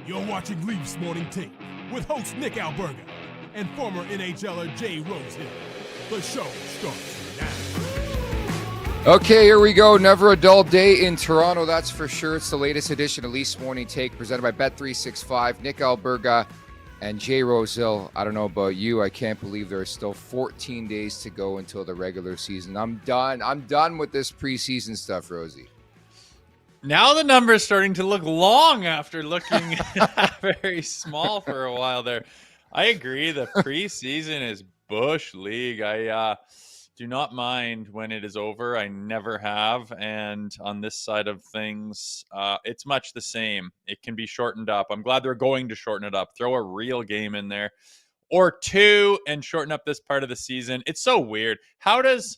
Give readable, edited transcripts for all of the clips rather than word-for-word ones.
You're watching Leafs Morning Take with host Nick Alberga and former NHLer Jay Rosehill. The show starts now. Okay, here we go. Never a dull day in Toronto, that's for sure. It's the latest edition of Leafs Morning Take presented by Bet365. Nick Alberga and Jay Rosehill. I don't know about you. I can't believe there are still 14 days to go until the regular season. I'm done. I'm done with this preseason stuff, Rosie. Now the number's starting to look long after looking very small for a while there. I agree. The preseason is Bush League. I do not mind when it is over. I never have. And on this side of things, it's much the same. It can be shortened up. I'm glad they're going to shorten it up. Throw a real game in there or two and shorten up this part of the season. It's so weird. How does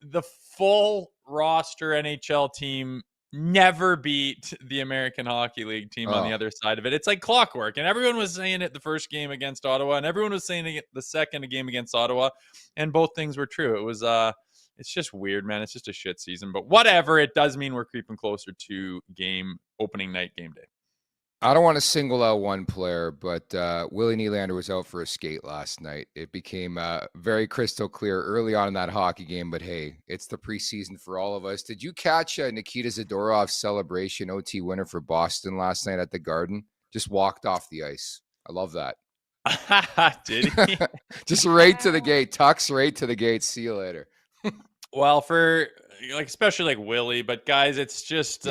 the full roster NHL team never beat the American Hockey League team on the other side of it? It's like clockwork. And everyone was saying it the first game against Ottawa, and everyone was saying it the second game against Ottawa, and both things were true. It was it's just weird, man. It's just a shit season. But whatever, it does mean we're creeping closer to opening night game day. I don't want to single out one player, but Willie Nylander was out for a skate last night. It became very crystal clear early on in that hockey game, but hey, it's the preseason for all of us. Did you catch Nikita Zadorov's celebration OT winner for Boston last night at the Garden? Just walked off the ice. I love that. Did he? Just right to the gate. Tucks right to the gate. See you later. Well, for especially Willie, but guys, it's just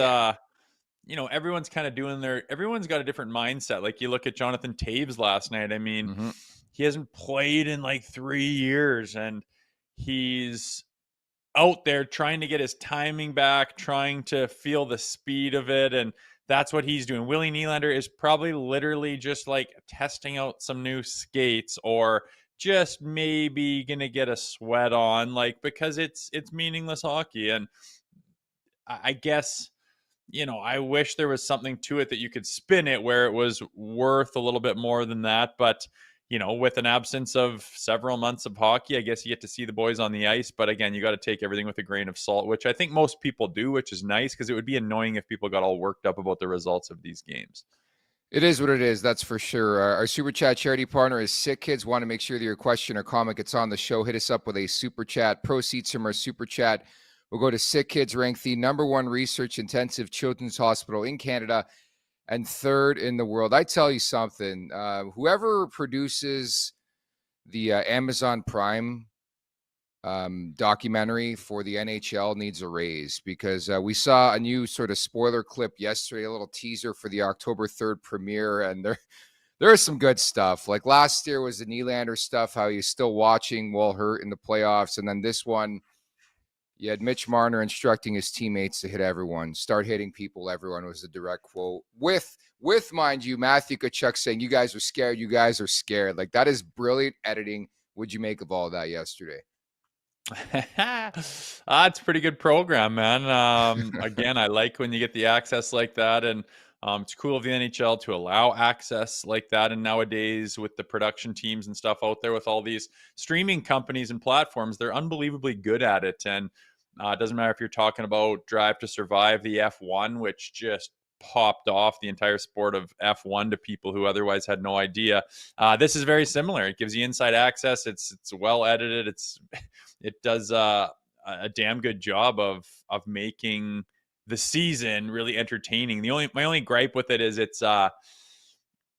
everyone's kind of everyone's got a different mindset. Like you look at Jonathan Taves last night. I mean, he hasn't played in 3 years, and he's out there trying to get his timing back, trying to feel the speed of it. And that's what he's doing. Willie Nylander is probably literally just testing out some new skates, or just maybe going to get a sweat on, because it's meaningless hockey. And I guess, I wish there was something to it that you could spin it where it was worth a little bit more than that. But, with an absence of several months of hockey, I guess you get to see the boys on the ice. But again, you got to take everything with a grain of salt, which I think most people do, which is nice, because it would be annoying if people got all worked up about the results of these games. It is what it is, that's for sure. Our Super Chat charity partner is Sick Kids. Want to make sure that your question or comment gets on the show. Hit us up with a Super Chat. Proceeds from our Super Chat will go to Sick Kids, ranked the #1 research-intensive children's hospital in Canada and 3rd in the world. I tell you something, whoever produces the Amazon Prime documentary for the NHL needs a raise, because we saw a new sort of spoiler clip yesterday, a little teaser for the October 3rd premiere, and there is some good stuff. Like last year was the Nylander stuff, how he's still watching while hurt in the playoffs, and then this one, you had Mitch Marner instructing his teammates to hit everyone. Start hitting people, everyone, was the direct quote. With mind you, Matthew Tkachuk saying, "You guys are scared. You guys are scared." That is brilliant editing. What'd you make of all that yesterday? It's a pretty good program, man. Again, I like when you get the access like that. And it's cool of the NHL to allow access like that. And nowadays with the production teams and stuff out there with all these streaming companies and platforms, they're unbelievably good at it. And it doesn't matter if you're talking about Drive to Survive, the F1, which just popped off the entire sport of F1 to people who otherwise had no idea. This is very similar. It gives you inside access. It's well edited. It does a damn good job of making the season really entertaining. My only gripe with it is it's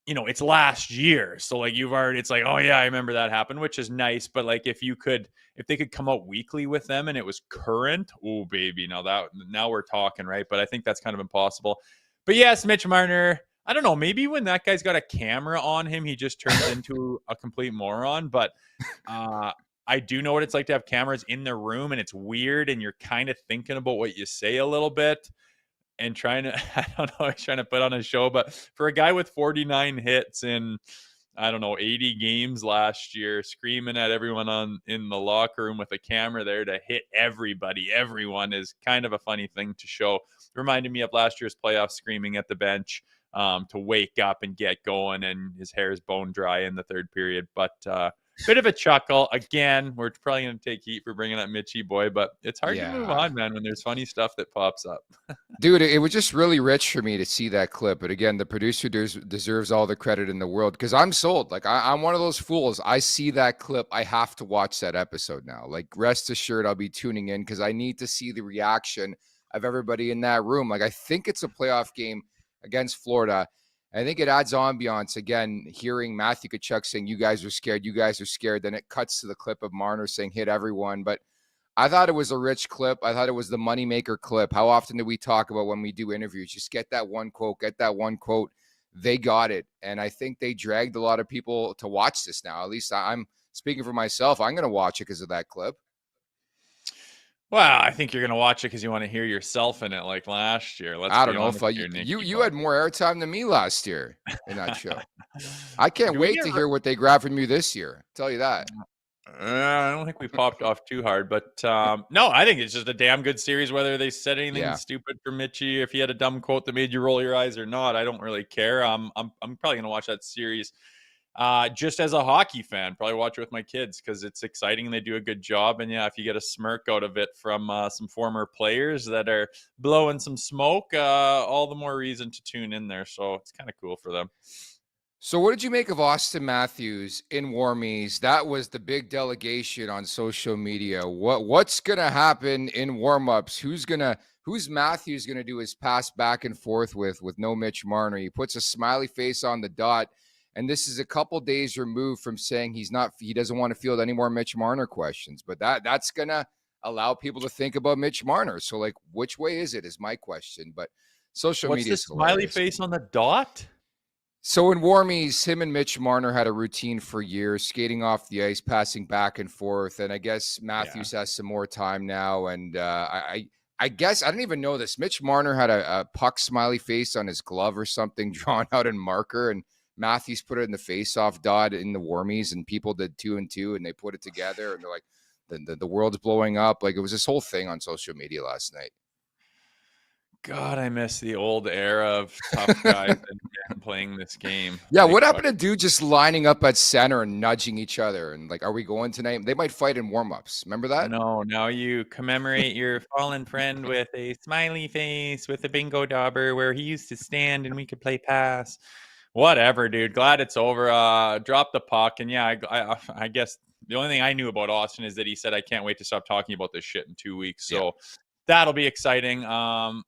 it's last year. So it's oh yeah, I remember that happened, which is nice. But if they could come out weekly with them and it was current, oh baby, now we're talking, right? But I think that's kind of impossible. But yes, Mitch Marner, I don't know, maybe when that guy's got a camera on him, he just turns into a complete moron. But I do know what it's like to have cameras in the room, and it's weird, and you're kind of thinking about what you say a little bit and trying to put on a show. But for a guy with 49 hits in, 80 games last year, screaming at everyone in the locker room with a camera there to hit everyone is kind of a funny thing to show. It reminded me of last year's playoff screaming at the bench to wake up and get going, and his hair is bone dry in the third period. But bit of a chuckle. Again, we're probably going to take heat for bringing up Mitchy boy, but it's hard to move on, man, when there's funny stuff that pops up. Dude, it was just really rich for me to see that clip. But again, the producer deserves all the credit in the world because I'm sold. Like, I'm one of those fools. I see that clip. I have to watch that episode now. Like, rest assured, I'll be tuning in because I need to see the reaction of everybody in that room. Like, I think it's a playoff game against Florida. I think it adds ambiance. Again, hearing Matthew Tkachuk saying, you guys are scared. You guys are scared. Then it cuts to the clip of Marner saying, hit everyone. But I thought it was a rich clip. I thought it was the moneymaker clip. How often do we talk about when we do interviews? Just get that one quote, get that one quote. They got it. And I think they dragged a lot of people to watch this now. At least I'm speaking for myself. I'm going to watch it because of that clip. Well, I think you're going to watch it because you want to hear yourself in it like last year. I don't know if you had more airtime than me last year in that show. I can't wait to hear what they grab from you this year. I'll tell you that. I don't think we popped off too hard, but no, I think it's just a damn good series. Whether they said anything stupid for Mitchie, if he had a dumb quote that made you roll your eyes or not, I don't really care. I'm probably gonna watch that series just as a hockey fan. Probably watch it with my kids because it's exciting and they do a good job. And yeah, if you get a smirk out of it from some former players that are blowing some smoke, all the more reason to tune in there. So it's kind of cool for them. So what did you make of Auston Matthews in warmies? That was the big delegation on social media. What's gonna happen in warmups? Who's Matthews gonna do his pass back and forth with no Mitch Marner? He puts a smiley face on the dot, and this is a couple days removed from saying he doesn't want to field any more Mitch Marner questions. But that's gonna allow people to think about Mitch Marner. So like, which way is it? Is my question. But social media. What's the smiley face on the dot? So in warmies, him and Mitch Marner had a routine for years, skating off the ice, passing back and forth. And I guess Matthews has some more time now. And I guess I didn't even know this. Mitch Marner had a puck smiley face on his glove or something drawn out in marker. And Matthews put it in the face-off dot in the warmies. And people did 2 and 2 and they put it together. And they're like, the world's blowing up. Like, it was this whole thing on social media last night. God, I miss the old era of tough guys and playing this game. Yeah, what happened to dude just lining up at center and nudging each other? And like, are we going tonight? They might fight in warm-ups. Remember that? No, now you commemorate your fallen friend with a smiley face with a bingo dauber where he used to stand and we could play pass. Whatever, dude. Glad it's over. Drop the puck. And yeah, I guess the only thing I knew about Auston is that he said, I can't wait to stop talking about this shit in 2 weeks. So that'll be exciting.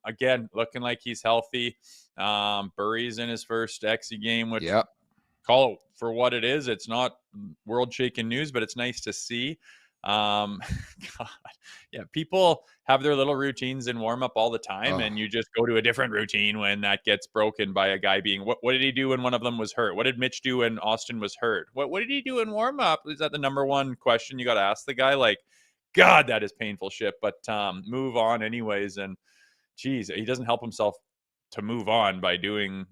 Again, looking like he's healthy. Burry's in his first XE game, which call it for what it is. It's not world-shaking news, but it's nice to see. God, yeah, people have their little routines in warm-up all the time, and you just go to a different routine when that gets broken by a guy being. What did he do when one of them was hurt? What did Mitch do when Auston was hurt? What did he do in warm-up? Is that the number one question you got to ask the guy? Like, God, that is painful shit. But move on anyways. And geez, he doesn't help himself to move on by doing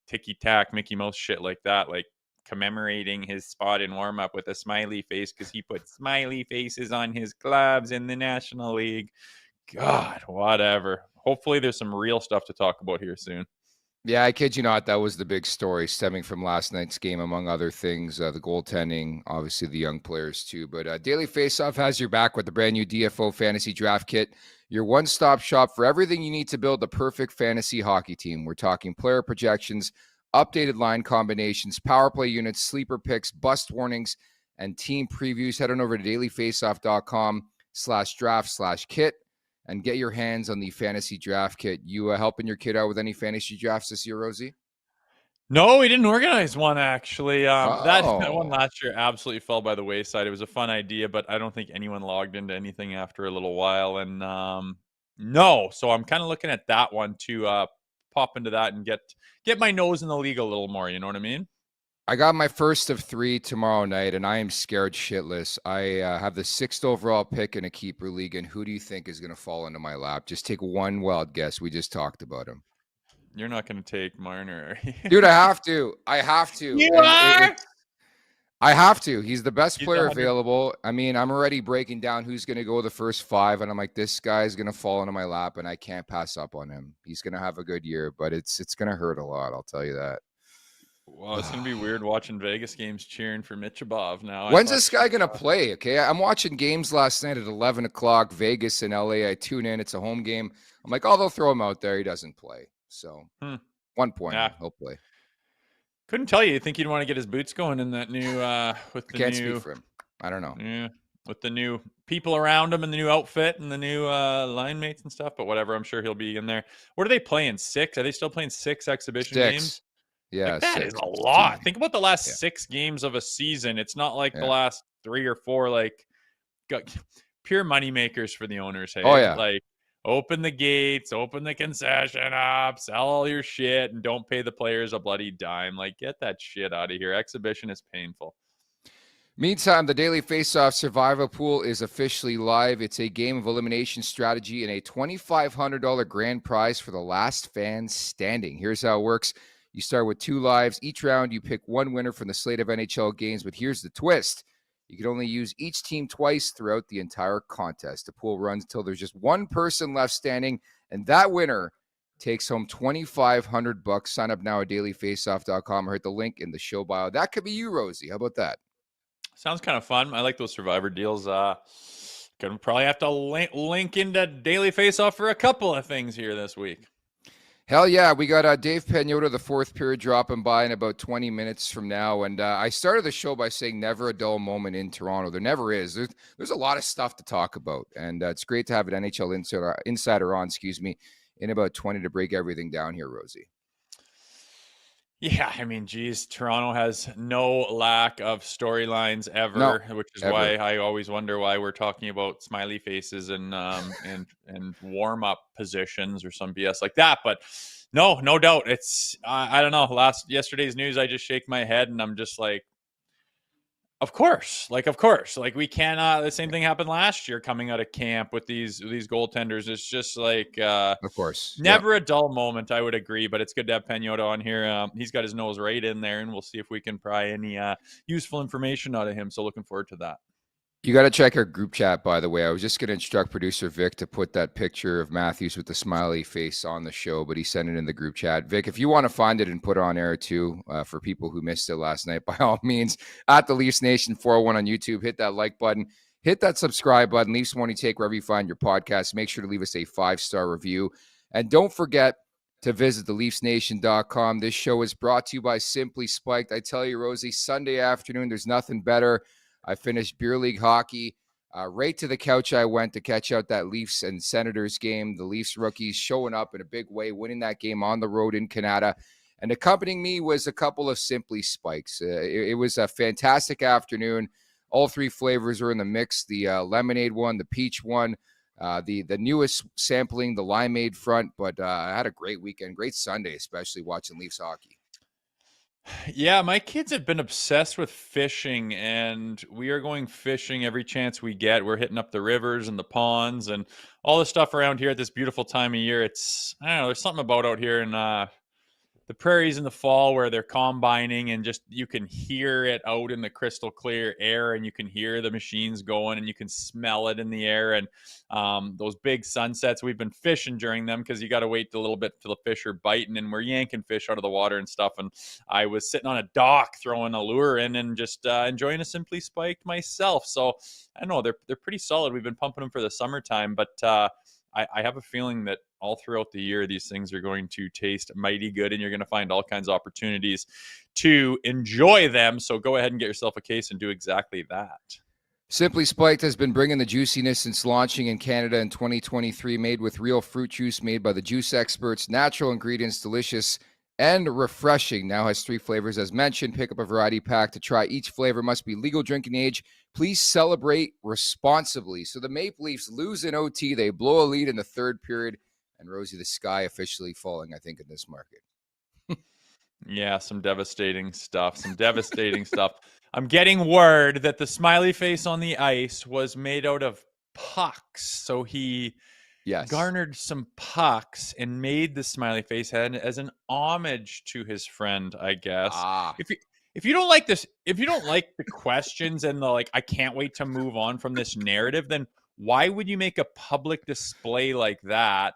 ticky-tack Mickey Mouse shit like that, like commemorating his spot in warm-up with a smiley face because he put smiley faces on his gloves in the National League. God, whatever. Hopefully there's some real stuff to talk about here soon. Yeah, I kid you not. That was the big story stemming from last night's game, among other things. The goaltending, obviously the young players too. But Daily Faceoff has your back with the brand new DFO Fantasy Draft Kit, your one-stop shop for everything you need to build the perfect fantasy hockey team. We're talking player projections, updated line combinations, power play units, sleeper picks, bust warnings, and team previews. Head on over to dailyfaceoff.com/draft/kit. And get your hands on the fantasy draft kit. You helping your kid out with any fantasy drafts this year, Rosie? No, we didn't organize one, actually. That one last year absolutely fell by the wayside. It was a fun idea, but I don't think anyone logged into anything after a little while. And no, so I'm kind of looking at that one to pop into that and get my nose in the league a little more. You know what I mean? I got my first of 3 tomorrow night, and I am scared shitless. I have the 6th overall pick in a keeper league, and who do you think is going to fall into my lap? Just take one wild guess. We just talked about him. You're not going to take Marner. Dude, I have to. You are? I have to. He's the best player available. I mean, I'm already breaking down who's going to go the first 5, and I'm like, this guy's going to fall into my lap, and I can't pass up on him. He's going to have a good year, but it's going to hurt a lot. I'll tell you that. Well, it's going to be weird watching Vegas games cheering for Mitch above now. When's this guy going to play? Okay, I'm watching games last night at 11 o'clock, Vegas and LA. I tune in. It's a home game. I'm like, oh, they'll throw him out there. He doesn't play. So, 1 point, he'll play. Couldn't tell you. You think you'd want to get his boots going in that new with the Can't new. Speak for him. I don't know. Yeah, with the new people around him and the new outfit and the new line mates and stuff. But whatever, I'm sure he'll be in there. What are they playing? 6? Are they still playing 6 exhibition games? Yeah, like that 6. is a lot. Think about the last 6 games of a season. It's not like the last 3 or 4 like pure money makers for the owners. Hey, oh yeah, like open the gates, open the concession up, sell all your shit, and don't pay the players a bloody dime. Like, get that shit out of here. Exhibition is painful. Meantime, the Daily Faceoff Survivor Pool is officially live. It's a game of elimination strategy and a $2,500 grand prize for the last fan standing. Here's how it works. You start with 2 lives. Each round, you pick 1 winner from the slate of NHL games, but here's the twist. You can only use each team twice throughout the entire contest. The pool runs until there's just 1 person left standing, and that winner takes home $2,500. Sign up now at dailyfaceoff.com or hit the link in the show bio. That could be you, Rosie. How about that? Sounds kind of fun. I like those Survivor deals. Gonna probably have to link into Daily Faceoff for a couple of things here this week. Hell yeah. We got Dave Pagnotta, the 4th period, dropping by in about 20 minutes from now. And I started the show by saying never a dull moment in Toronto. There never is. There's a lot of stuff to talk about. And it's great to have an NHL insider on, in about 20 to break everything down here, Rosie. Yeah, I mean, geez, Toronto has no lack of storylines ever, which is why I always wonder why we're talking about smiley faces and warm up positions or some BS like that. But no doubt, it's I don't know. Yesterday's news, I just shake my head and I'm just like, of course, like we cannot. The same thing happened last year coming out of camp with these goaltenders. It's just like, of course, never a dull moment. I would agree, but it's good to have Pagnotta on here. He's got his nose right in there, and we'll see if we can pry any useful information out of him. So looking forward to that. You got to check our group chat, by the way. I was just going to instruct producer Vic to put that picture of Matthews with the smiley face on the show, but he sent it in the group chat. Vic, if you want to find it and put it on air too, for people who missed it last night, by all means, at the Leafs Nation 401 on YouTube, hit that like button, hit that subscribe button. Leafs Morning Take wherever you find your podcast. Make sure to leave us a 5-star review. And don't forget to visit theleafsnation.com. This show is brought to you by Simply Spiked. I tell you, Rosie, Sunday afternoon, there's nothing better. I finished beer league hockey. Right to the couch I went to catch out that Leafs and Senators game. The Leafs rookies showing up in a big way, winning that game on the road in Canada. And accompanying me was a couple of Simply Spikes. It was a fantastic afternoon. All 3 flavors are in the mix. The lemonade one, the peach one, the newest sampling, the limeade front. But I had a great weekend, great Sunday, especially watching Leafs hockey. Yeah, my kids have been obsessed with fishing, and we are going fishing every chance we get. We're hitting up the rivers and the ponds and all the stuff around here at this beautiful time of year. It's, I don't know, there's something about out here in the prairies in the fall where they're combining and just you can hear it out in the crystal clear air and you can hear the machines going and you can smell it in the air. And those big sunsets, we've been fishing during them because you got to wait a little bit till the fish are biting and we're yanking fish out of the water and stuff. And I was sitting on a dock throwing a lure in and just enjoying a Simply Spiked myself. So I don't know, they're pretty solid. We've been pumping them for the summertime, but I have a feeling that all throughout the year, these things are going to taste mighty good and you're going to find all kinds of opportunities to enjoy them. So go ahead and get yourself a case and do exactly that. Simply Spiked has been bringing the juiciness since launching in Canada in 2023, made with real fruit juice made by the juice experts, natural ingredients, delicious and refreshing. Now has 3 flavors as mentioned. Pick up a variety pack to try each flavor. Must be legal drinking age. Please celebrate responsibly. So the Maple Leafs lose in OT. They blow a lead in the 3rd period. And Rosie, the sky officially falling, I think, in this market. Yeah, some devastating stuff. I'm getting word that the smiley face on the ice was made out of pucks. So he garnered some pucks and made the smiley face head as an homage to his friend, I guess. If you don't like this, if you don't like the questions and the like, I can't wait to move on from this narrative, then why would you make a public display like that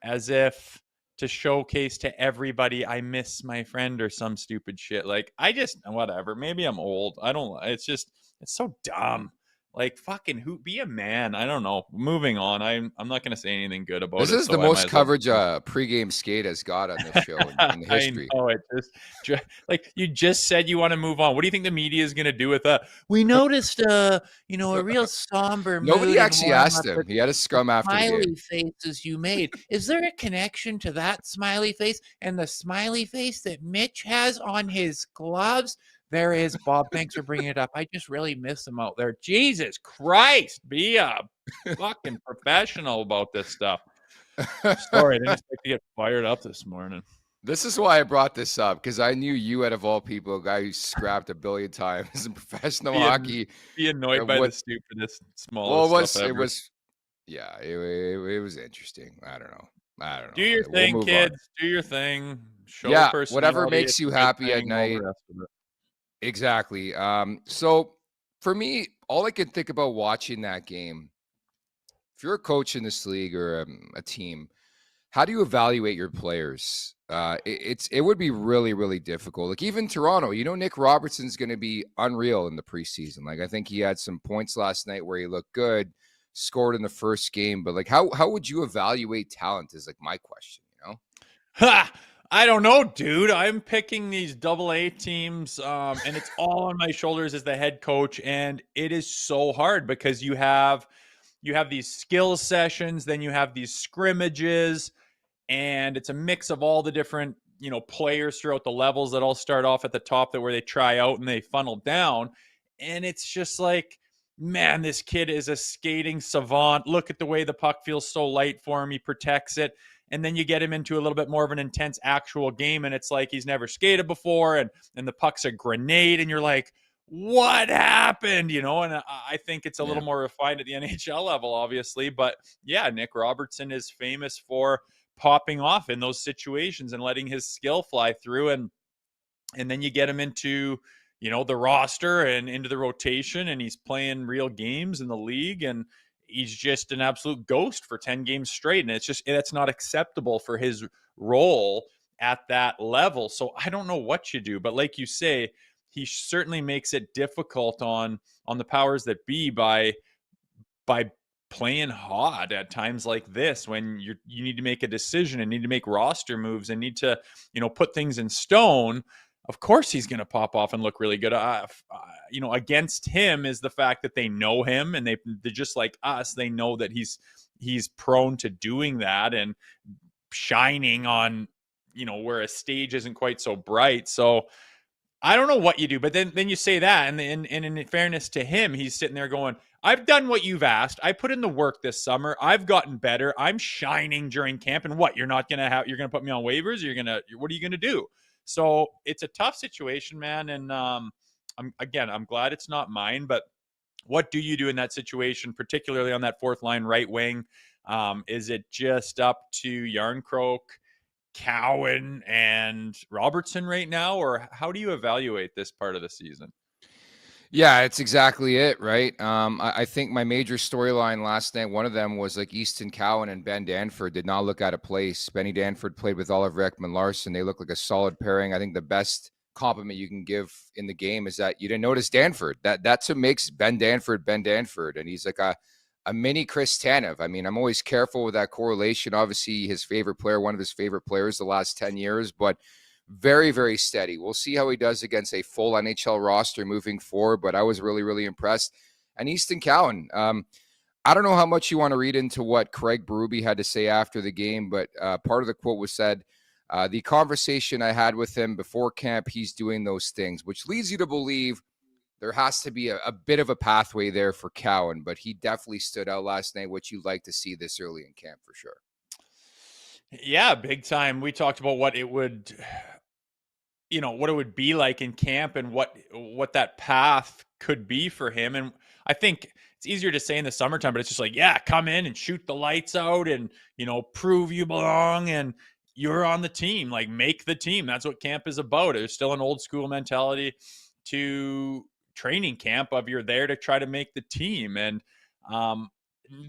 as if to showcase to everybody I miss my friend or some stupid shit. Like, I just, whatever. Maybe I'm old. I don't. It's so dumb. Like, fucking be a man. I don't know. Moving on. I'm not going to say anything good about This it. is the So I might most as well. coverage pregame skate has got on this show in the history. I know it. Like you just said, you want to move on. What do you think the media is going to do with that? We noticed, a real somber Nobody mood in actually asked warm-up him. He had a scrum after the game. smiley faces you made. Is there a connection to that smiley face and the smiley face that Mitch has on his gloves? There is, Bob. Thanks for bringing it up. I just really miss him out there. Jesus Christ, be a fucking professional about this stuff. Sorry, I didn't expect to get fired up this morning. This is why I brought this up, because I knew you, out of all people, a guy who scrapped a billion times in professional hockey. Be annoyed by the stupidest, smallest stuff ever. It was interesting. I don't know. Do your thing, kids. Do your thing. Show whatever makes you happy at night. Exactly. So for me, all I can think about watching that game, if you're a coach in this league or a team, how do you evaluate your players? It would be really, really difficult. Like even Toronto, Nick Robertson's going to be unreal in the preseason. Like I think he had some points last night where he looked good, scored in the first game. But like, how would you evaluate talent? Is like my question. Ha! I don't know, dude. I'm picking these AA teams, and it's all on my shoulders as the head coach, and it is so hard because you have these skill sessions, then you have these scrimmages, and it's a mix of all the different players throughout the levels that all start off at the top, that where they try out and they funnel down, and it's just like, man, this kid is a skating savant. Look at the way the puck feels so light for him. He protects it. And then you get him into a little bit more of an intense actual game, and it's like he's never skated before, and the puck's a grenade, and you're like, what happened? And I think it's a little more refined at the NHL level, obviously. But yeah, Nick Robertson is famous for popping off in those situations and letting his skill fly through. And then you get him into, the roster and into the rotation, and he's playing real games in the league, and he's just an absolute ghost for 10 games straight. And that's not acceptable for his role at that level. So I don't know what you do, but like you say, he certainly makes it difficult on the powers that be by playing hot at times like this, when you need to make a decision and need to make roster moves and need to, put things in stone. Of course he's going to pop off and look really good. Against him is the fact that they know him, and they're just like us. They know that he's prone to doing that and shining on, where a stage isn't quite so bright. So I don't know what you do, but then you say that, and in fairness to him, he's sitting there going, I've done what you've asked. I put in the work this summer. I've gotten better. I'm shining during camp. And what, you're going to put me on waivers? What are you going to do? So it's a tough situation, man. And I'm glad it's not mine, but what do you do in that situation, particularly on that fourth line right wing? Is it just up to Yarncroke, Cowan, and Robertson right now, or how do you evaluate this part of the season? Yeah, it's exactly it, right? I think my major storyline last night, one of them was like Easton Cowan and Ben Danford did not look out of place. Benny Danford played with Oliver Ekman-Larsson. They look like a solid pairing. I think the best compliment you can give in the game is that you didn't notice Danford. That's what makes Ben Danford, and he's like a mini Chris Tanev. I mean, I'm always careful with that correlation. Obviously, his favorite player, one of his favorite players the last 10 years, but very, very steady. We'll see how he does against a full NHL roster moving forward, but I was really, really impressed. And Easton Cowan, I don't know how much you want to read into what Craig Berube had to say after the game, but part of the quote was said, the conversation I had with him before camp, he's doing those things, which leads you to believe there has to be a bit of a pathway there for Cowan, but he definitely stood out last night, which you'd like to see this early in camp for sure. Yeah, big time. We talked about what it would be like in camp and what that path could be for him. And I think it's easier to say in the summertime, but it's just like, yeah, come in and shoot the lights out and, prove you belong and you're on the team, like make the team. That's what camp is about. There's still an old school mentality to training camp of you're there to try to make the team. And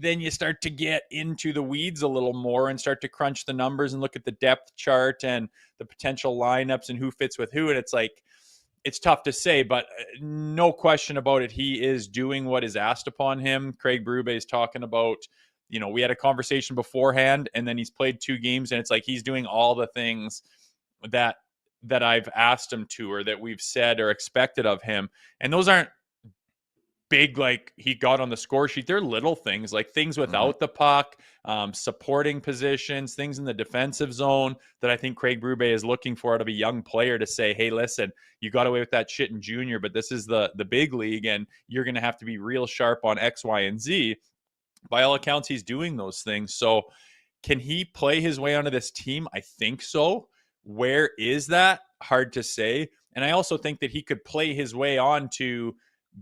then you start to get into the weeds a little more and start to crunch the numbers and look at the depth chart and the potential lineups and who fits with who. And it's like, it's tough to say, but no question about it. He is doing what is asked upon him. Craig Berube is talking about, we had a conversation beforehand and then he's played 2 games and it's like, he's doing all the things that I've asked him to, or that we've said or expected of him. And those aren't big, like he got on the score sheet. They're little things, like things without the puck, supporting positions, things in the defensive zone that I think Craig Berube is looking for out of a young player to say, hey, listen, you got away with that shit in junior, but this is the big league and you're going to have to be real sharp on X, Y, and Z. By all accounts, he's doing those things. So can he play his way onto this team? I think so. Where is that? Hard to say. And I also think that he could play his way on to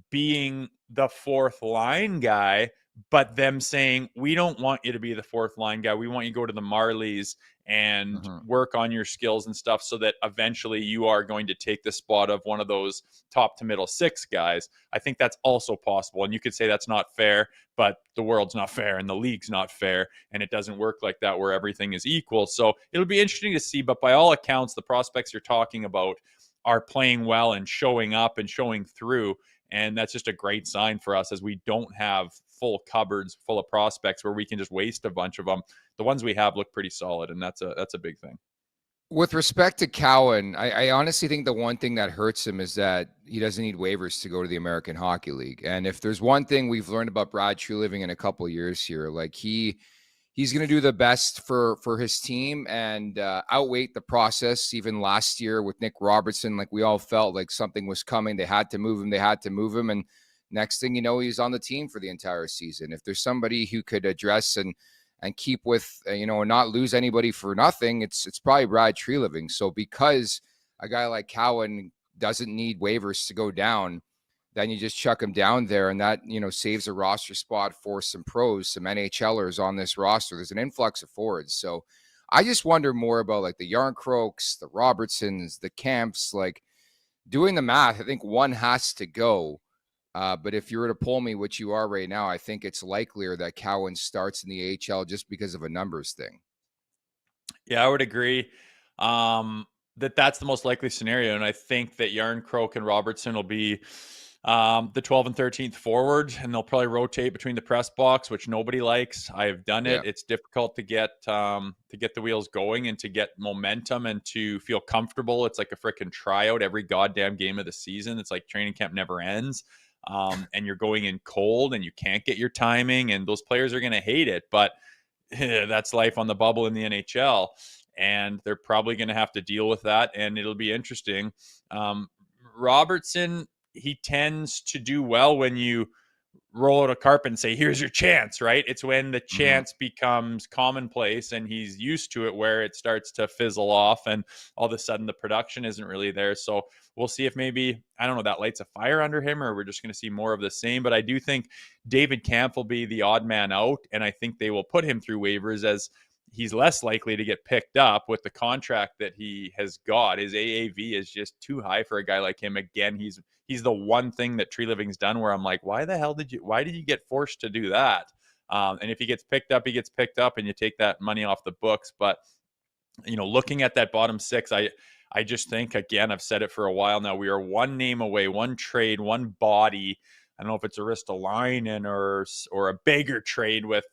being the 4th line guy, but them saying, we don't want you to be the 4th line guy. We want you to go to the Marlies and work on your skills and stuff so that eventually you are going to take the spot of one of those top to middle 6 guys. I think that's also possible. And you could say that's not fair, but the world's not fair and the league's not fair. And it doesn't work like that where everything is equal. So it'll be interesting to see. But by all accounts, the prospects you're talking about are playing well and showing up and showing through. And that's just a great sign for us, as we don't have full cupboards full of prospects where we can just waste a bunch of them. The ones we have look pretty solid, and that's a big thing. With respect to Cowan, I honestly think the one thing that hurts him is that he doesn't need waivers to go to the American Hockey League. And if there's one thing we've learned about Brad Treliving in a couple of years here, like he's going to do the best for his team and outweight the process. Even last year with Nick Robertson, like we all felt like something was coming. They had to move him. And next thing you know, he's on the team for the entire season. If there's somebody who could address and keep with, and not lose anybody for nothing, it's probably Brad Treliving. So because a guy like Cowan doesn't need waivers to go down, then you just chuck him down there, and that, saves a roster spot for some pros, some NHLers on this roster. There's an influx of forwards. So I just wonder more about like the Yarncroaks, the Robertsons, the Camps, like doing the math. I think one has to go. But if you were to pull me, which you are right now, I think it's likelier that Cowan starts in the AHL just because of a numbers thing. Yeah, I would agree that's the most likely scenario. And I think that Yarncroke and Robertson will be the 12th and 13th forward, and they'll probably rotate between the press box, which nobody likes. I have done it. Yeah. It's difficult to get the wheels going and to get momentum and to feel comfortable. It's like a freaking tryout every goddamn game of the season. It's like training camp never ends. And you're going in cold and you can't get your timing, and those players are going to hate it, but that's life on the bubble in the NHL, and they're probably going to have to deal with that, and it'll be interesting. Robertson, he tends to do well when you roll out a carpet and say, here's your chance, right? It's when the chance becomes commonplace and he's used to it where it starts to fizzle off and all of a sudden the production isn't really there. So we'll see if maybe, I don't know, that lights a fire under him, or we're just going to see more of the same. But I do think David Kampf will be the odd man out, and I think they will put him through waivers as he's less likely to get picked up with the contract that he has got. His AAV is just too high for a guy like him. Again, he's the one thing that Treliving's done where I'm like, why did you get forced to do that? And if he gets picked up, he gets picked up, and you take that money off the books. But, looking at that bottom 6, I just think, again, I've said it for a while now, we are one name away, one trade, one body. I don't know if it's Aristolainen or a bigger trade with,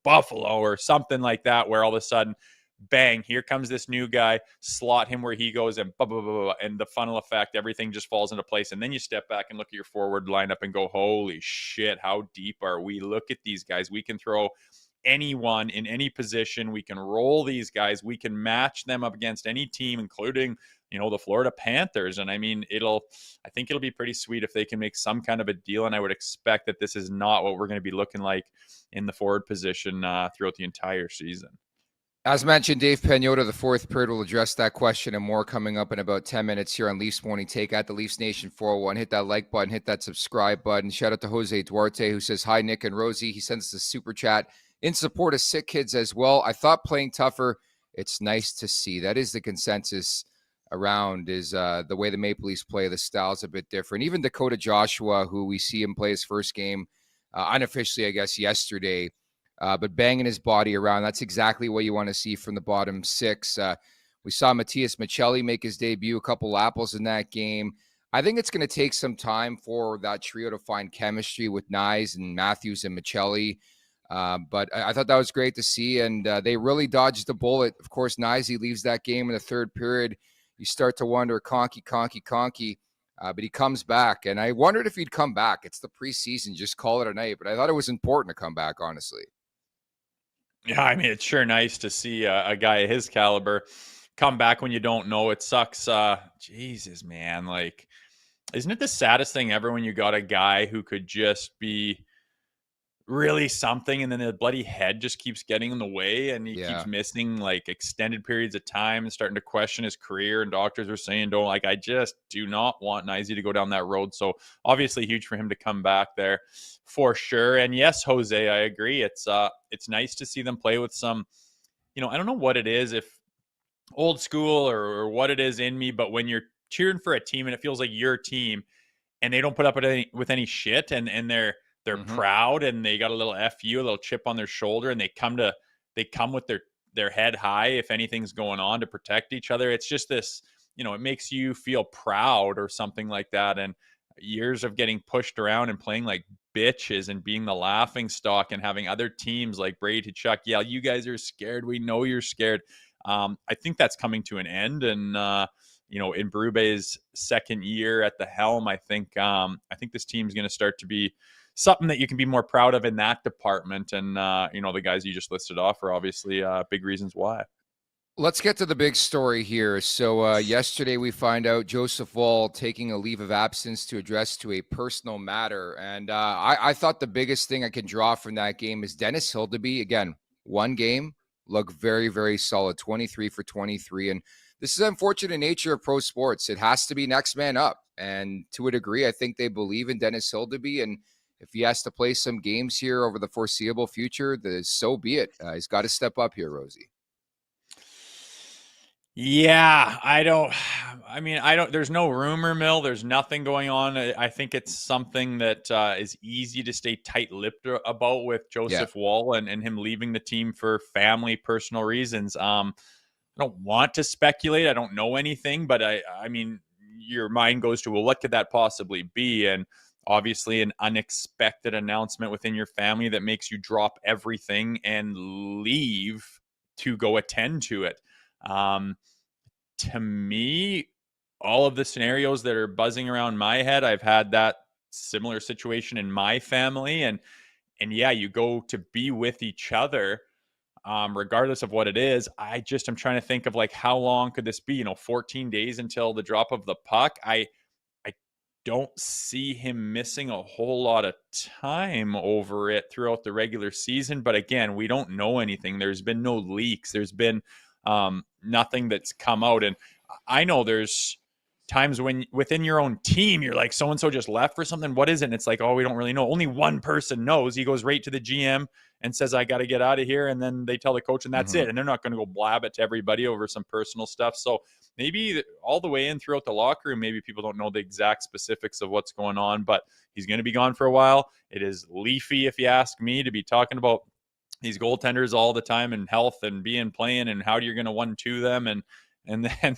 Buffalo or something like that, where all of a sudden, bang, here comes this new guy, slot him where he goes, and blah, blah, blah, blah, and the funnel effect, everything just falls into place. And then you step back and look at your forward lineup and go, holy shit, how deep are we? Look at these guys. We can throw anyone in any position. We can roll these guys. We can match them up against any team, including, the Florida Panthers. And I mean, I think it'll be pretty sweet if they can make some kind of a deal. And I would expect that this is not what we're going to be looking like in the forward position throughout the entire season. As mentioned, Dave Pagnotta, the fourth period, will address that question and more coming up in about 10 minutes here on Leafs Morning Take at the Leafs Nation 401. Hit that like button, hit that subscribe button. Shout out to Jose Duarte, who says, hi, Nick and Rosie. He sends us a super chat in support of sick kids as well. I thought playing tougher. It's nice to see. That is the consensus around, is the way the Maple Leafs play. The style's a bit different. Even Dakota Joshua, who we see him play his first game unofficially, I guess, yesterday. But banging his body around, that's exactly what you want to see from the bottom six. We saw Matias Michelli make his debut, a couple apples in that game. I think it's going to take some time for that trio to find chemistry with Nyes and Matthews and Michelli. But I thought that was great to see, and they really dodged the bullet. Of course, Nyes, he leaves that game in the third period. You start to wonder, Conky. But he comes back, and I wondered if he'd come back. It's the preseason, just call it a night. But I thought it was important to come back, honestly. Yeah, I mean, it's sure nice to see a guy of his caliber come back when you don't know. It sucks. Jesus, man. Like, isn't it the saddest thing ever when you got a guy who could just be really something, and then the bloody head just keeps getting in the way, and he keeps missing like extended periods of time and starting to question his career, and doctors are saying, don't, like, I just do not want Nyes to go down that road. So obviously huge for him to come back there for sure. And yes, Jose, I agree. It's nice to see them play with some, I don't know what it is, if old school or what it is in me, but when you're cheering for a team and it feels like your team and they don't put up with any shit, and they're proud, and they got a little FU, a little chip on their shoulder, and they come with their head high if anything's going on to protect each other. It's just this, it makes you feel proud or something like that. And years of getting pushed around and playing like bitches and being the laughing stock and having other teams like Brady Tkachuk yell, you guys are scared. We know you're scared. I think that's coming to an end. And, in Berube's second year at the helm, I think this team's going to start to be something that you can be more proud of in that department. And, the guys you just listed off are obviously big reasons why. Let's get to the big story here. So yesterday we find out Joseph Woll taking a leave of absence to address to a personal matter. And I thought the biggest thing I can draw from that game is Dennis Hildeby, again, one game, looked very, very solid, 23 for 23. And this is the unfortunate nature of pro sports. It has to be next man up. And to a degree, I think they believe in Dennis Hildeby. And if he has to play some games here over the foreseeable future, so be it. He's got to step up here, Rosie. Yeah, there's no rumor mill. There's nothing going on. I think it's something that is easy to stay tight-lipped about with Joseph Woll and him leaving the team for family, personal reasons. I don't want to speculate. I don't know anything, but I mean, your mind goes to, well, what could that possibly be? And obviously an unexpected announcement within your family that makes you drop everything and leave to go attend to it. To me, all of the scenarios that are buzzing around my head, I've had that similar situation in my family. And yeah, you go to be with each other, regardless of what it is. I'm trying to think of like, how long could this be? 14 days until the drop of the puck. I don't see him missing a whole lot of time over it throughout the regular season. But again, we don't know anything. There's been no leaks. There's been nothing that's come out. And I know there's times when within your own team, you're like, so-and-so just left for something. What is it? And it's like, oh, we don't really know. Only one person knows. He goes right to the GM and says, I got to get out of here. And then they tell the coach, and that's it. And they're not going to go blab it to everybody over some personal stuff. So maybe all the way in throughout the locker room, maybe people don't know the exact specifics of what's going on, but he's going to be gone for a while. It is leafy, if you ask me, to be talking about these goaltenders all the time and health and playing and how you're going to 1-2 them. And then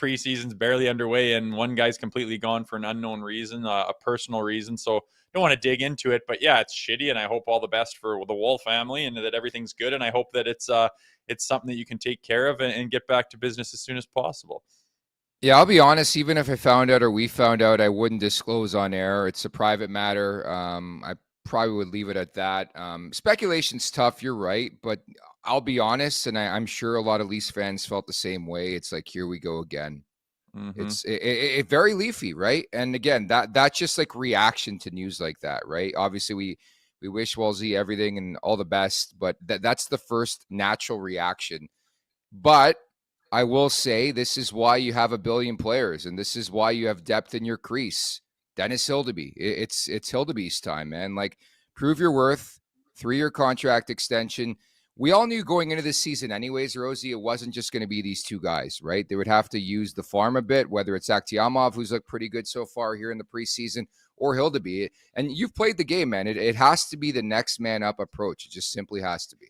preseason's barely underway and one guy's completely gone for an unknown reason, a personal reason. So don't want to dig into it, but yeah, it's shitty. And I hope all the best for the Woll family and that everything's good. And I hope that it's something that you can take care of and get back to business as soon as possible. Yeah, I'll be honest, even if I found out or we found out, I wouldn't disclose on air. It's a private matter. I probably would leave it at that. Speculation's tough, you're right, but I'll be honest, and I'm sure a lot of Leafs fans felt the same way. It's like, here we go again. It's very leafy, right? And again, that's just like reaction to news like that, right? Obviously, we wish Wollsy everything and all the best, but that's the first natural reaction. But I will say this is why you have a billion players, and this is why you have depth in your crease. Dennis Hildeby. It's Hildeby's time, man. Like, prove your worth. 3-year contract extension. We all knew going into this season anyways, Rosie, it wasn't just going to be these two guys, right? They would have to use the farm a bit, whether it's Akhtiamov, who's looked pretty good so far here in the preseason, or Hildeby. And you've played the game, man. It has to be the next man up approach. It just simply has to be.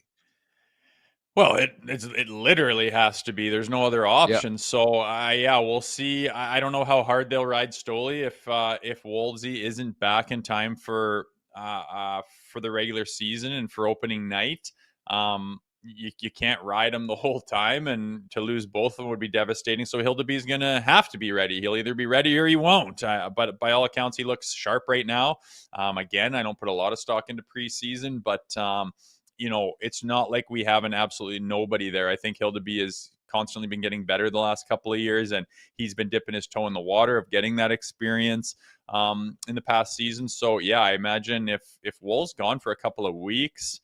Well, it literally has to be. There's no other Yeah. option. So, yeah, we'll see. I don't know how hard they'll ride Stoli if Wolsey isn't back in time for the regular season and for opening night. You can't ride him the whole time, and to lose both of them would be devastating. So Hildeby's going to have to be ready. He'll either be ready or he won't. But by all accounts, he looks sharp right now. Again, I don't put a lot of stock into preseason, but it's not like we have an absolutely nobody there. I think Hildeby has constantly been getting better the last couple of years, and he's been dipping his toe in the water of getting that experience in the past season. So, yeah, I imagine if Woll's gone for a couple of weeks,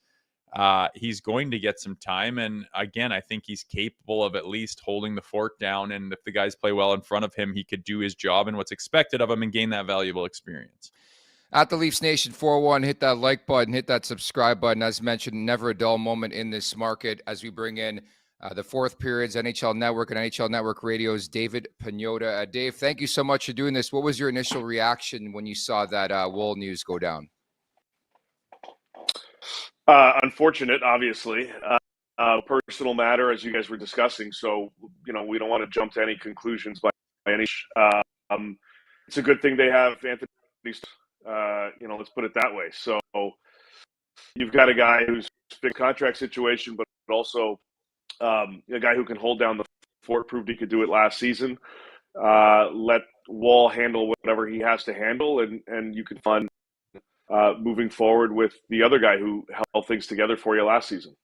he's going to get some time. And again, I think he's capable of at least holding the fort down. And if the guys play well in front of him, he could do his job and what's expected of him and gain that valuable experience. At the Leafs Nation 401, hit that like button, hit that subscribe button. As mentioned, never a dull moment in this market as we bring in the fourth period's NHL Network and NHL Network Radio's David Pagnotta. Dave, thank you so much for doing this. What was your initial reaction when you saw that Woll news go down? Unfortunate, obviously. Personal matter, as you guys were discussing. So, we don't want to jump to any conclusions by any. It's a good thing they have Anthony. Let's put it that way. So you've got a guy who's big contract situation, but also a guy who can hold down the fort, proved he could do it last season. Let Woll handle whatever he has to handle, and you can fund moving forward with the other guy who held things together for you last season.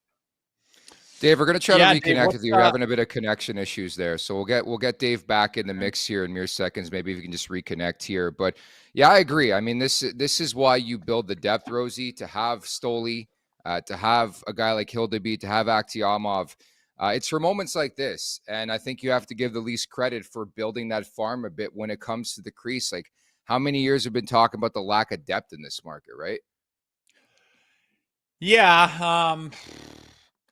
Dave, we're going to try to reconnect with you. We're having a bit of connection issues there. So we'll get Dave back in the mix here in mere seconds. Maybe we can just reconnect here. But yeah, I agree. I mean, this is why you build the depth, Rosie, to have Stoli, to have a guy like Hildeby, to have Akhtiamov. It's for moments like this. And I think you have to give the Leafs credit for building that farm a bit when it comes to the crease. Like, how many years have been talking about the lack of depth in this market, right? Yeah.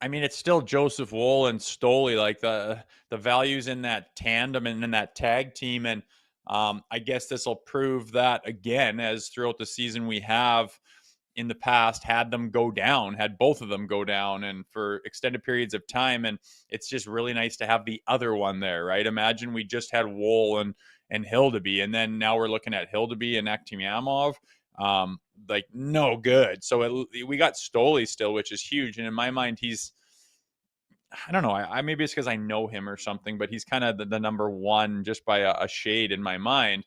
I mean, it's still Joseph Woll and Stoli, like the values in that tandem and in that tag team. And I guess this will prove that again, as throughout the season we have in the past had both of them go down and for extended periods of time. And it's just really nice to have the other one there, right? Imagine we just had Woll and Hildeby, and then now we're looking at Hildeby and Akhtiamov. Like no good. So we got Stoli still, which is huge. And in my mind, I don't know. I maybe it's because I know him or something, but he's kind of the number one just by a shade in my mind.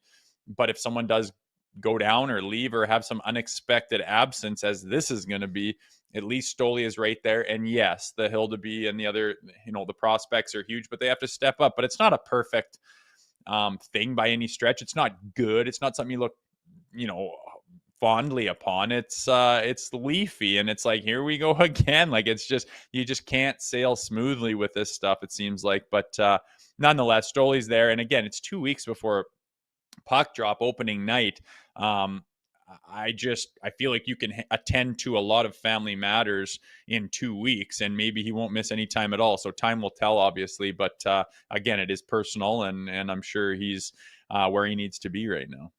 But if someone does go down or leave or have some unexpected absence, as this is going to be, at least Stoli is right there. And yes, the Hildeby and the other, the prospects are huge, but they have to step up. But it's not a perfect thing by any stretch. It's not good. It's not something you look, fondly upon. It's leafy, and it's like, here we go again. Like, it's just, you just can't sail smoothly with this stuff, it seems like. But nonetheless, Stoli's there. And again, it's 2 weeks before puck drop opening night. I feel like you can attend to a lot of family matters in 2 weeks, and maybe he won't miss any time at all. So time will tell, obviously. But again, it is personal, and I'm sure he's where he needs to be right now.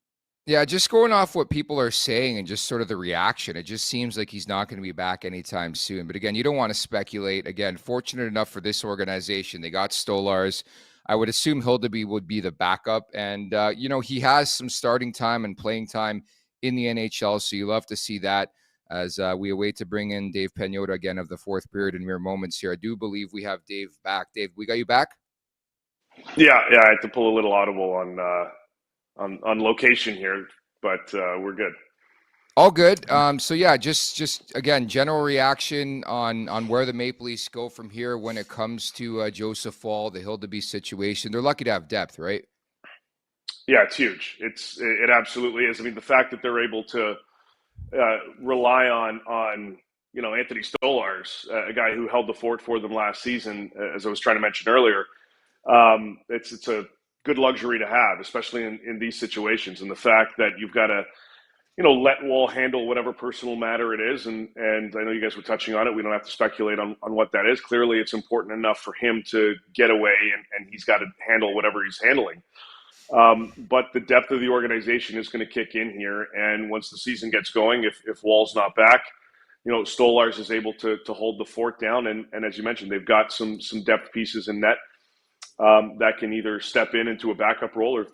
Yeah, just going off what people are saying and just sort of the reaction, it just seems like he's not going to be back anytime soon. But again, you don't want to speculate. Again, fortunate enough for this organization, they got Stolars. I would assume Hildeby would be the backup. And, he has some starting time and playing time in the NHL. So you love to see that as we await to bring in Dave Pagnotta again of the fourth period in mere moments here. I do believe we have Dave back. Dave, we got you back? Yeah, I had to pull a little audible on location here, but we're good. All good. So yeah, just again, general reaction on where the Maple Leafs go from here when it comes to Joseph Woll, the Hildeby situation. They're lucky to have depth, right? Yeah, it's huge. It absolutely is. I mean, the fact that they're able to rely on Anthony Stolars, a guy who held the fort for them last season, as I was trying to mention earlier, it's a good luxury to have, especially in these situations. And the fact that you've got to, let Woll handle whatever personal matter it is. And I know you guys were touching on it. We don't have to speculate on what that is. Clearly, it's important enough for him to get away, and he's got to handle whatever he's handling. But the depth of the organization is going to kick in here. And once the season gets going, if Woll's not back, Stolarz is able to hold the fort down. And as you mentioned, they've got some depth pieces in net that can either step into a backup role, or if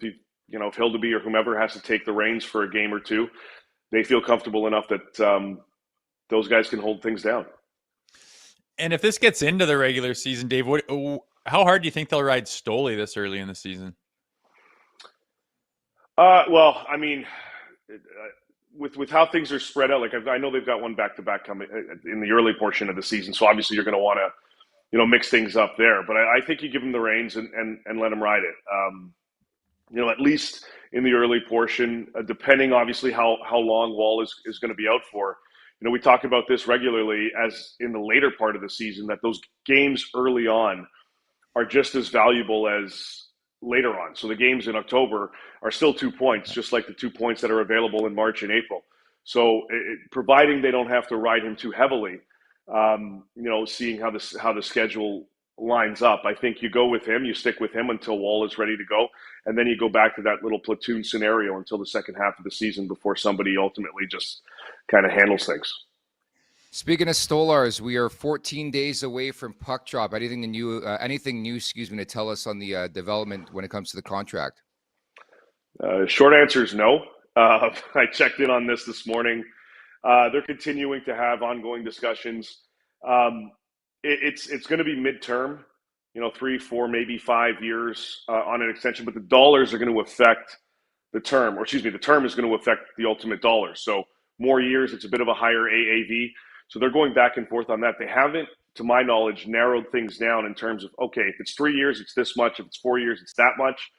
Hildeby or whomever has to take the reins for a game or two, they feel comfortable enough that those guys can hold things down. And if this gets into the regular season, Dave, how hard do you think they'll ride Stoley this early in the season? Well, I mean, with how things are spread out, like I know they've got one back-to-back coming in the early portion of the season, so obviously you're going to want to, mix things up there. But I think you give them the reins and let them ride it. At least in the early portion, depending obviously how long Woll is going to be out for. We talk about this regularly as in the later part of the season, that those games early on are just as valuable as later on. So the games in October are still 2 points, just like the 2 points that are available in March and April. So providing they don't have to ride him too heavily, seeing how the schedule lines up, I think you go with him, you stick with him until Woll is ready to go, and then you go back to that little platoon scenario until the second half of the season before somebody ultimately just kind of handles things. Speaking of Stolarz, we are 14 days away from puck drop. Anything new, to tell us on the development when it comes to the contract? Short answer is no. I checked in on this morning. They're continuing to have ongoing discussions. It's going to be midterm, 3, 4, maybe 5 years on an extension, but the dollars are going to affect the term, the term is going to affect the ultimate dollars. So more years, it's a bit of a higher AAV. So they're going back and forth on that. They haven't, to my knowledge, narrowed things down in terms of, okay, if it's 3 years, it's this much. If it's 4 years, it's that much.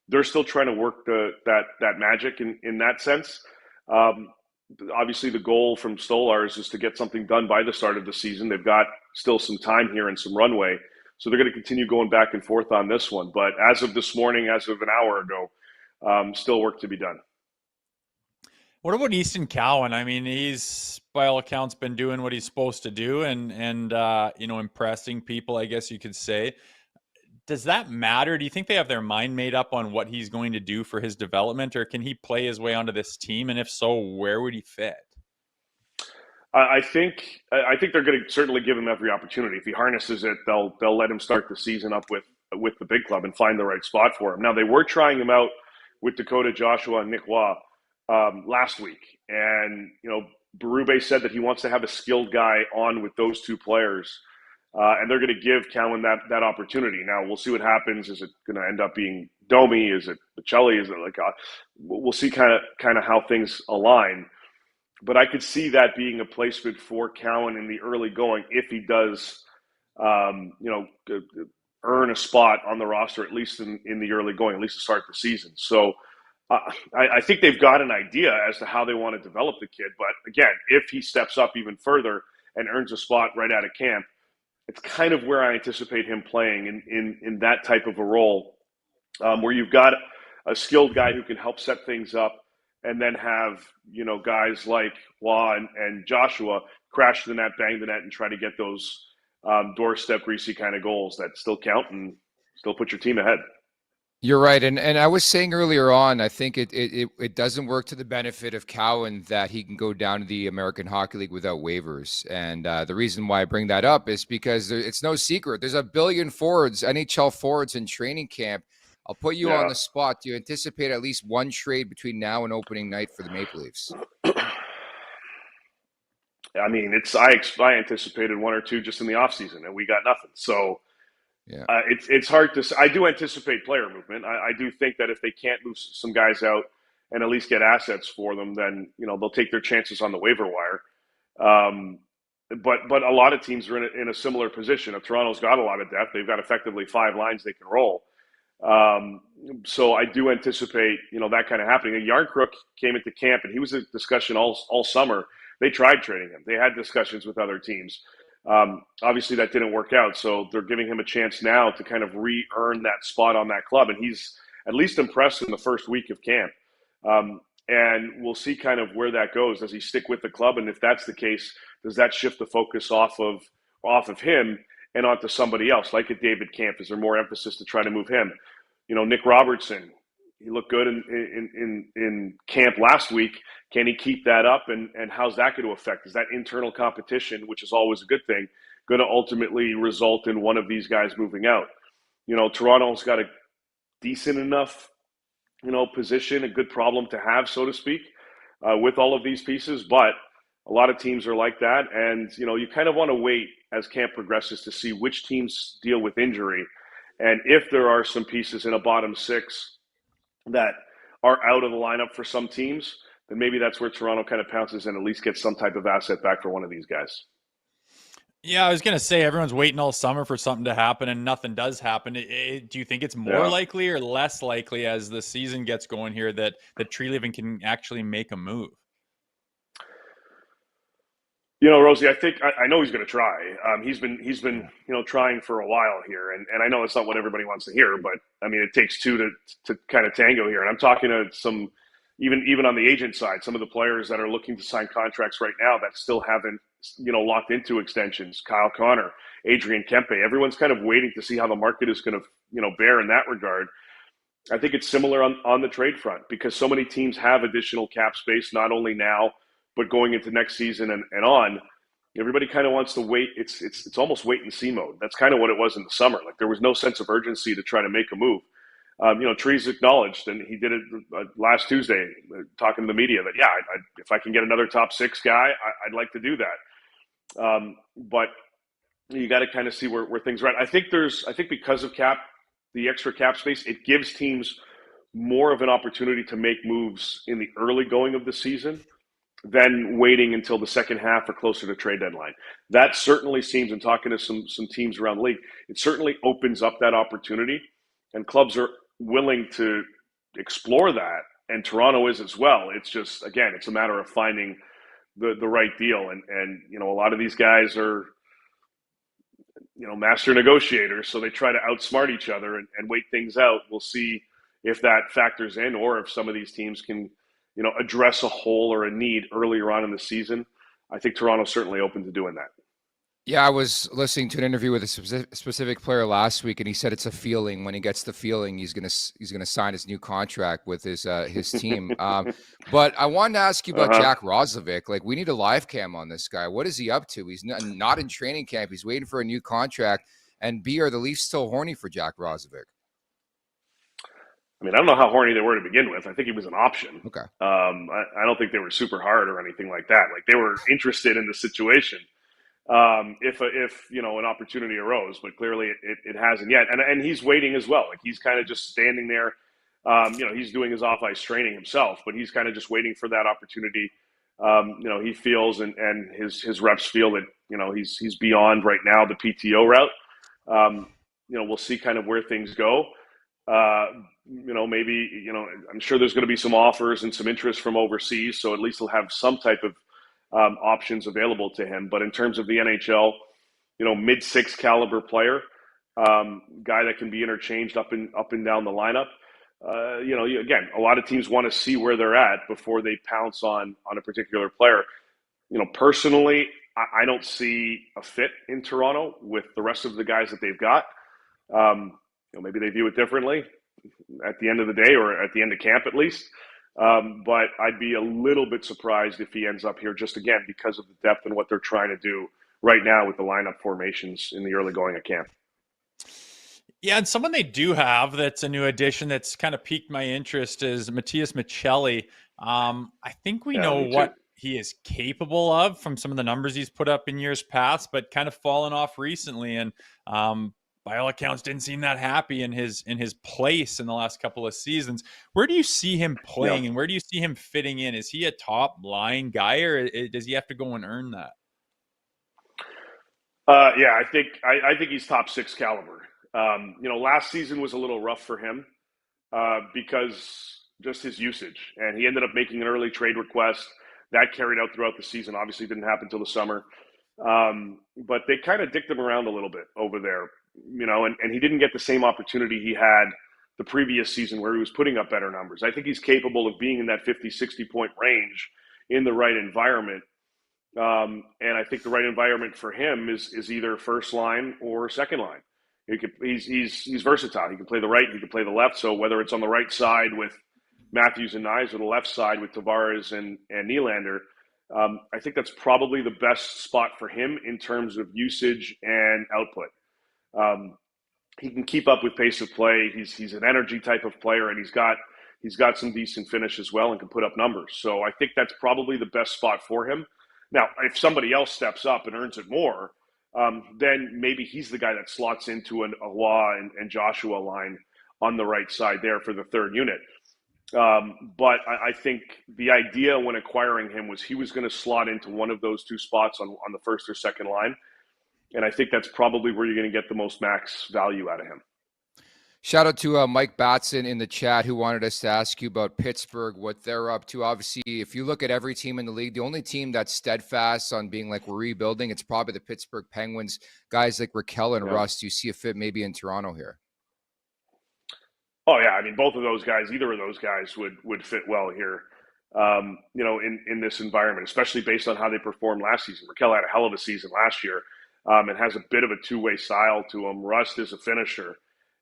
They're still trying to work that magic in that sense. Obviously, the goal from Stolarz is to get something done by the start of the season. They've got still some time here and some runway. So they're going to continue going back and forth on this one. But as of this morning, as of an hour ago, still work to be done. What about Easton Cowan? I mean, he's by all accounts been doing what he's supposed to do and impressing people, I guess you could say. Does that matter? Do you think they have their mind made up on what he's going to do for his development, or can he play his way onto this team? And if so, where would he fit? I think they're going to certainly give him every opportunity. If he harnesses it, they'll let him start the season up with the big club and find the right spot for him. Now, they were trying him out with Dakota Joshua and Nick Waugh last week. And, Berube said that he wants to have a skilled guy on with those two players. And they're going to give Cowan that opportunity. Now, we'll see what happens. Is it going to end up being Domi? Is it Bocelli? Is it we'll see kind of how things align. But I could see that being a placement for Cowan in the early going if he does, earn a spot on the roster, at least in the early going, at least to start the season. So I think they've got an idea as to how they want to develop the kid. But again, if he steps up even further and earns a spot right out of camp, it's kind of where I anticipate him playing in that type of a role, where you've got a skilled guy who can help set things up, and then have guys like Waugh and Joshua crash the net, bang the net, and try to get those doorstep greasy kind of goals that still count and still put your team ahead. You're right, and I was saying earlier on, I think it doesn't work to the benefit of Cowan that he can go down to the American Hockey League without waivers. And the reason why I bring that up is because it's no secret. There's a billion forwards, NHL forwards in training camp. I'll put you on the spot. Do you anticipate at least one trade between now and opening night for the Maple Leafs? I mean, I anticipated one or two just in the offseason, and we got nothing. So. Yeah, it's hard to. I do anticipate player movement. I do think that if they can't move some guys out and at least get assets for them, then they'll take their chances on the waiver wire. But a lot of teams are in a similar position. Toronto's got a lot of depth. They've got effectively 5 lines they can roll. So I do anticipate that kind of happening. Yarncrook came into camp and he was a discussion all summer. They tried trading him. They had discussions with other teams. Obviously that didn't work out. So they're giving him a chance now to kind of re-earn that spot on that club. And he's at least impressed in the first week of camp. And we'll see kind of where that goes. Does he stick with the club? And if that's the case, does that shift the focus off of him and onto somebody else, like a David Kampf? Is there more emphasis to try to move him? Nick Robertson, He looked good in camp last week. Can he keep that up? And how's that going to affect? Is that internal competition, which is always a good thing, going to ultimately result in one of these guys moving out? Toronto's got a decent enough, position, a good problem to have, so to speak, with all of these pieces. But a lot of teams are like that. And, you kind of want to wait as camp progresses to see which teams deal with injury. And if there are some pieces in a bottom six that are out of the lineup for some teams, then maybe that's where Toronto kind of pounces and at least gets some type of asset back for one of these guys. Yeah, I was going to say everyone's waiting all summer for something to happen and nothing does happen. Do you think it's more likely or less likely as the season gets going here that Treliving can actually make a move? Rosie, I know he's going to try. He's been trying for a while here, and I know it's not what everybody wants to hear, but I mean it takes two to kind of tango here. And I'm talking to some even on the agent side, some of the players that are looking to sign contracts right now that still haven't locked into extensions. Kyle Connor, Adrian Kempe, everyone's kind of waiting to see how the market is going to bear in that regard. I think it's similar on the trade front because so many teams have additional cap space, not only now, but going into next season and on. Everybody kind of wants to wait. It's almost wait and see mode. That's kind of what it was in the summer. Like there was no sense of urgency to try to make a move. Trees acknowledged, and he did it last Tuesday, talking to the media that, if I can get another top six guy, I'd like to do that. But you got to kind of see where things are at. I think because of the extra cap space, it gives teams more of an opportunity to make moves in the early going of the season than waiting until the second half or closer to trade deadline. That certainly seems, in talking to some teams around the league, it certainly opens up that opportunity, and clubs are willing to explore that, and Toronto is as well. It's just, again, it's a matter of finding the right deal, and a lot of these guys are master negotiators, so they try to outsmart each other and wait things out. We'll see if that factors in, or if some of these teams can address a hole or a need earlier on in the season. I think Toronto's certainly open to doing that. Yeah, I was listening to an interview with a specific player last week, and he said it's a feeling. When he gets the feeling, he's gonna sign his new contract with his team. But I wanted to ask you about Jack Roslovic. Like, we need a live cam on this guy. What is he up to? He's not in training camp. He's waiting for a new contract. And B, are the Leafs still horny for Jack Roslovic? I mean, I don't know how horny they were to begin with. I think he was an option. Okay. I don't think they were super hard or anything like that. Like, they were interested in the situation. If an opportunity arose, but clearly it hasn't yet. And he's waiting as well. Like, he's kind of just standing there. He's doing his off-ice training himself, but he's kind of just waiting for that opportunity. He feels and his reps feel that, he's beyond right now the PTO route. We'll see kind of where things go. Maybe, I'm sure there's going to be some offers and some interest from overseas. So at least he'll have some type of options available to him. But in terms of the NHL, mid-six caliber player, guy that can be interchanged up and down the lineup. Again, a lot of teams want to see where they're at before they pounce on a particular player. Personally, I don't see a fit in Toronto with the rest of the guys that they've got. Maybe they view it differently at the end of the day, or at the end of camp at least. But I'd be a little bit surprised if he ends up here, just again because of the depth and what they're trying to do right now with the lineup formations in the early going of camp. Yeah, and someone they do have that's a new addition that's kind of piqued my interest is Matias Maccelli. I think we know what he is capable of from some of the numbers he's put up in years past, but kind of fallen off recently. And by all accounts, didn't seem that happy in his place in the last couple of seasons. Where do you see him playing, and where do you see him fitting in? Is he a top line guy, or does he have to go and earn that? I think he's top six caliber. Last season was a little rough for him because just his usage, and he ended up making an early trade request that carried out throughout the season. Obviously, didn't happen until the summer, but they kind of dicked him around a little bit over there. And he didn't get the same opportunity he had the previous season where he was putting up better numbers. I think he's capable of being in that 50, 60-point range in the right environment. And I think the right environment for him is either first line or second line. He's versatile. He can play the right, he can play the left. So whether it's on the right side with Matthews and Nyes or the left side with Tavares and Nylander, I think that's probably the best spot for him in terms of usage and output. He can keep up with pace of play. He's an energy type of player, and he's got some decent finish as well and can put up numbers. So I think that's probably the best spot for him. Now, if somebody else steps up and earns it more, then maybe he's the guy that slots into an Awa and Joshua line on the right side there for the third unit. But I think the idea when acquiring him was he was going to slot into one of those two spots on the first or second line. And I think that's probably where you're going to get the most max value out of him. Shout out to Mike Batson in the chat who wanted us to ask you about Pittsburgh, what they're up to. Obviously, if you look at every team in the league, the only team that's steadfast on being like we're rebuilding, it's probably the Pittsburgh Penguins. Guys like Raquel and Russ, do you see a fit maybe in Toronto here? Oh, yeah. I mean, both of those guys, either of those guys would fit well here, in this environment, especially based on how they performed last season. Raquel had a hell of a season last year and has a bit of a two-way style to him. Russ is a finisher.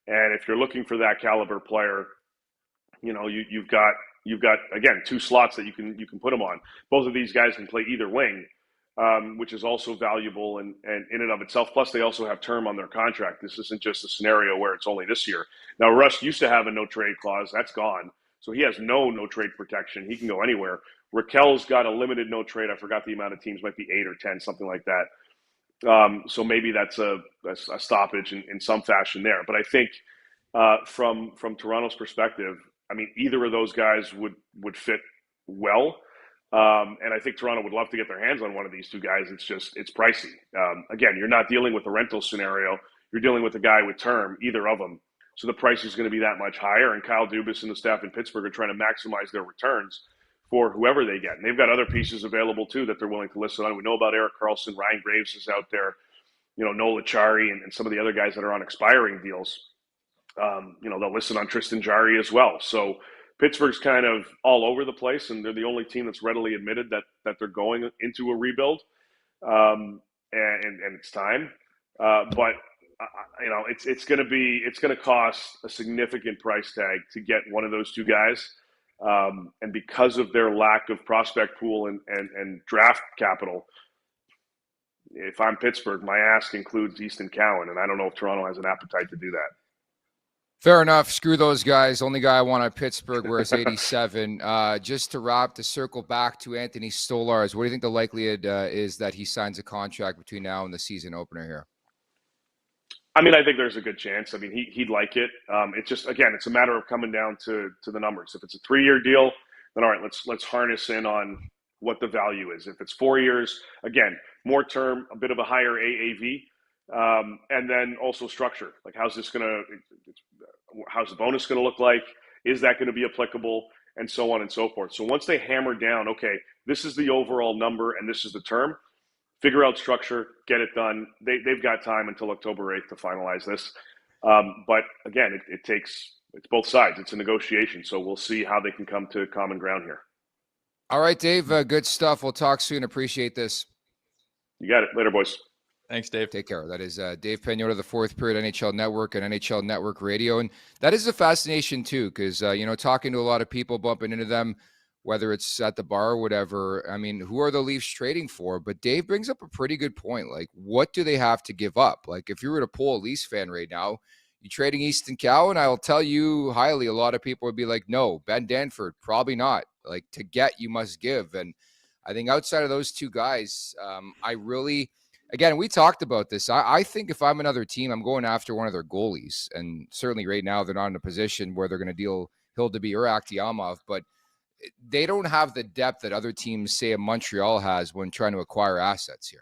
And if you're looking for that caliber player, you've got again two slots that you can put them on. Both of these guys can play either wing, which is also valuable and in and of itself. Plus, they also have term on their contract. This isn't just a scenario where it's only this year. Now, Russ used to have a no trade clause. That's gone, so he has no trade protection. He can go anywhere. Raquel's got a limited no trade. I forgot the amount of teams, might be 8 or 10, something like that. So maybe that's a stoppage in some fashion there. But I think from Toronto's perspective, I mean, either of those guys would fit well. And I think Toronto would love to get their hands on one of these two guys. It's pricey. Again, you're not dealing with a rental scenario. You're dealing with a guy with term, either of them. So the price is going to be that much higher. And Kyle Dubas and the staff in Pittsburgh are trying to maximize their returns for whoever they get. And they've got other pieces available, too, that they're willing to list on. We know about Erik Karlsson. Ryan Graves is out there. Nola Chari and some of the other guys that are on expiring deals. They'll listen on Tristan Jarry as well. So Pittsburgh's kind of all over the place, and they're the only team that's readily admitted that they're going into a rebuild, and it's time. But it's going to cost a significant price tag to get one of those two guys. And because of their lack of prospect pool and draft capital, if I'm Pittsburgh, my ask includes Easton Cowan, and I don't know if Toronto has an appetite to do that. Fair enough. Screw those guys. Only guy I want at Pittsburgh wears 87. Just to circle back to Anthony Stolarz, what do you think the likelihood is that he signs a contract between now and the season opener here? I mean, I think there's a good chance. I mean, he'd like it. It's just, again, it's a matter of coming down to the numbers. If it's a 3-year deal, then all right, let's harness in on what the value is. If it's 4 years, again, more term, a bit of a higher AAV, and then also structure. Like, how's the bonus going to look like? Is that going to be applicable? And so on and so forth. So once they hammer down, okay, this is the overall number and this is the term, figure out structure, get it done. They've got time until October 8th to finalize this. But again, it's both sides. It's a negotiation. So we'll see how they can come to common ground here. All right, Dave, good stuff. We'll talk soon. Appreciate this. You got it. Later, boys. Thanks, Dave. Take care. That is Dave Pagnotta, the Fourth Period NHL Network and NHL Network Radio. And that is a fascination too, because, talking to a lot of people, bumping into them, whether it's at the bar or whatever, I mean, who are the Leafs trading for? But Dave brings up a pretty good point. Like, what do they have to give up? Like, if you were to poll a Leafs fan right now, you trading Easton Cowan, I'll tell you highly, a lot of people would be like, no. Ben Danford, probably not. Like, to get, you must give. And I think outside of those two guys, again, we talked about this. I think if I'm another team, I'm going after one of their goalies. And certainly right now, they're not in a position where they're going to deal Hildeby or Akhtiamov. But they don't have the depth that other teams, say, in Montreal has when trying to acquire assets here.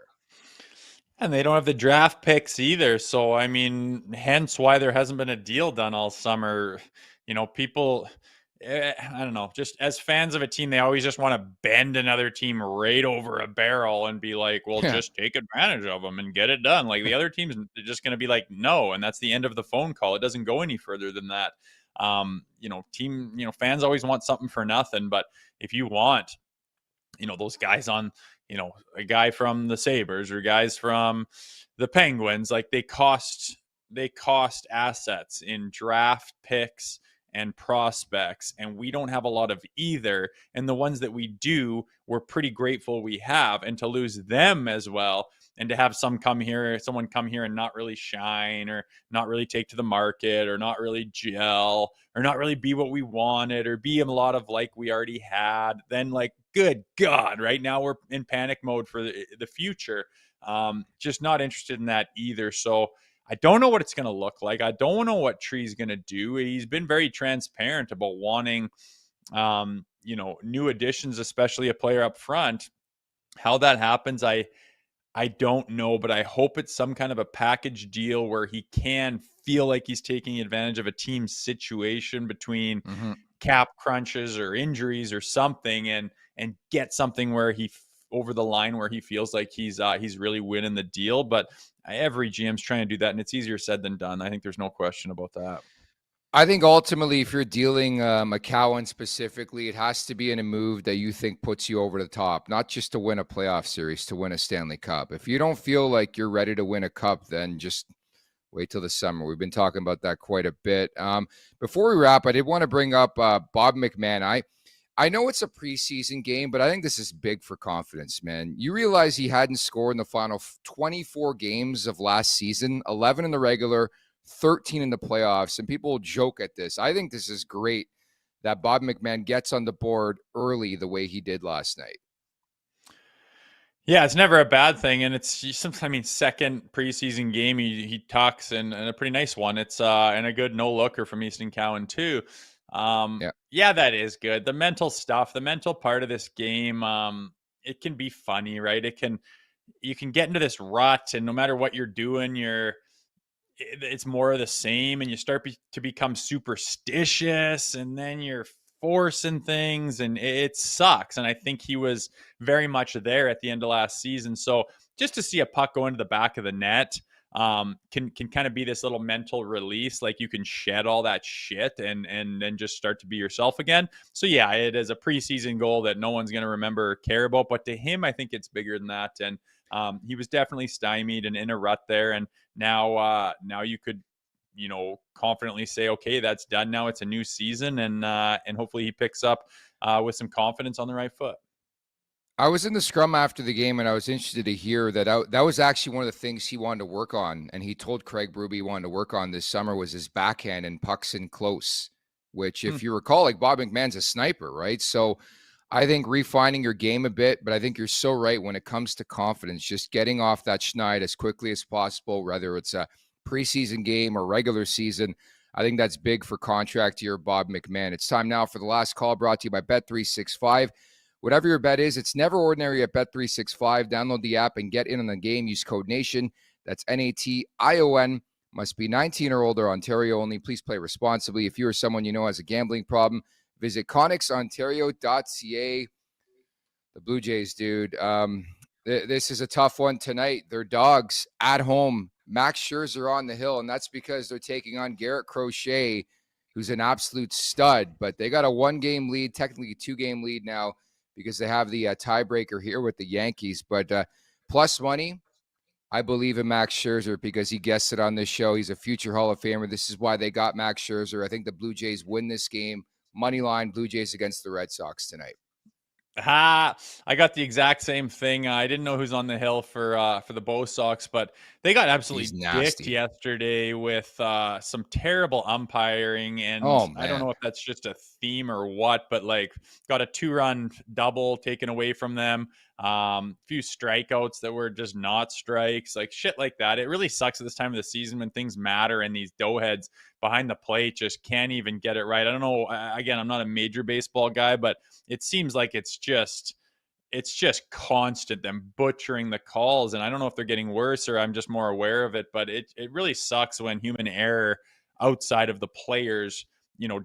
And they don't have the draft picks either. So, I mean, hence why there hasn't been a deal done all summer. People, I don't know, just as fans of a team, they always just want to bend another team right over a barrel and be like, well, just take advantage of them and get it done. Like, the other team's just going to be like, no. And that's the end of the phone call. It doesn't go any further than that. Fans always want something for nothing. But if you want, those guys on, a guy from the Sabres or guys from the Penguins, like, they cost they cost assets in draft picks and prospects, and we don't have a lot of either. And the ones that we do, we're pretty grateful we have. And to lose them as well, and to have someone come here and not really shine, or not really take to the market, or not really gel, or not really be what we wanted, or be a lot of like we already had, then like, good God, right now we're in panic mode for the future. Just not interested in that either. So I don't know what it's going to look like. I don't know what Tree's going to do. He's been very transparent about wanting, new additions, especially a player up front. How that happens, I don't know, but I hope it's some kind of a package deal where he can feel like he's taking advantage of a team situation between cap crunches or injuries or something, and get something where he over the line where he feels like he's really winning the deal. But every GM's trying to do that, and it's easier said than done. I think there's no question about that. I think ultimately, if you're dealing McCowan specifically, it has to be in a move that you think puts you over the top, not just to win a playoff series, to win a Stanley Cup. If you don't feel like you're ready to win a cup, then just wait till the summer. We've been talking about that quite a bit. Before we wrap, I did want to bring up Bob McMann. I know it's a preseason game, but I think this is big for confidence, man. You realize he hadn't scored in the final 24 games of last season, 11 in the regular, 13 in the playoffs, and people joke at this. I think this is great that Bob McMann gets on the board early the way he did last night. Yeah, it's never a bad thing, and it's sometimes, second preseason game he talks in a pretty nice one. It's and a good no looker from Easton Cowan too. Yeah, that is good. The mental stuff, the mental part of this game, it can be funny, right? You can get into this rut, and no matter what you're doing, it's more of the same, and you start to become superstitious, and then you're forcing things, and it sucks. And I think he was very much there at the end of last season. So just to see a puck go into the back of the net can kind of be this little mental release. Like, you can shed all that shit and then just start to be yourself again. So yeah, it is a preseason goal that no one's going to remember or care about, but to him, I think it's bigger than that. And he was definitely stymied and in a rut there. And now you could, confidently say, okay, that's done now. It's a new season, and hopefully he picks up with some confidence on the right foot. I was in the scrum after the game, and I was interested to hear that that was actually one of the things he wanted to work on, and he told Craig Berube he wanted to work on this summer was his backhand and pucks in close, which, if you recall, like, Bob McMahon's a sniper, right? So I think refining your game a bit, but I think you're so right when it comes to confidence, just getting off that schneid as quickly as possible, whether it's a preseason game or regular season. I think that's big for contract year Bob McMann. It's time now for the last call, brought to you by Bet365. Whatever your bet is, it's never ordinary at Bet365. Download the app and get in on the game. Use code NATION. That's NATION. Must be 19 or older, Ontario only. Please play responsibly. If you or someone you know has a gambling problem, visit connexontario.ca. The Blue Jays, dude. This is a tough one tonight. They're dogs at home. Max Scherzer on the hill, and that's because they're taking on Garrett Crochet, who's an absolute stud. But they got a 1-game lead, technically a 2-game lead now, because they have the tiebreaker here with the Yankees. But plus money, I believe in Max Scherzer because he guessed it on this show. He's a future Hall of Famer. This is why they got Max Scherzer. I think the Blue Jays win this game. Money line, Blue Jays against the Red Sox tonight. I got the exact same thing. I didn't know who's on the hill for the Bo Sox, but they got absolutely dicked yesterday with some terrible umpiring, and I don't know if that's just a theme or what, but like, got a 2-run double taken away from them, few strikeouts that were just not strikes, like shit like that. It really sucks at this time of the season when things matter and these doughheads behind the plate just can't even get it right. I don't know. Again, I'm not a major baseball guy, but it seems like it's just constant, them butchering the calls. And I don't know if they're getting worse or I'm just more aware of it, but it really sucks when human error outside of the players,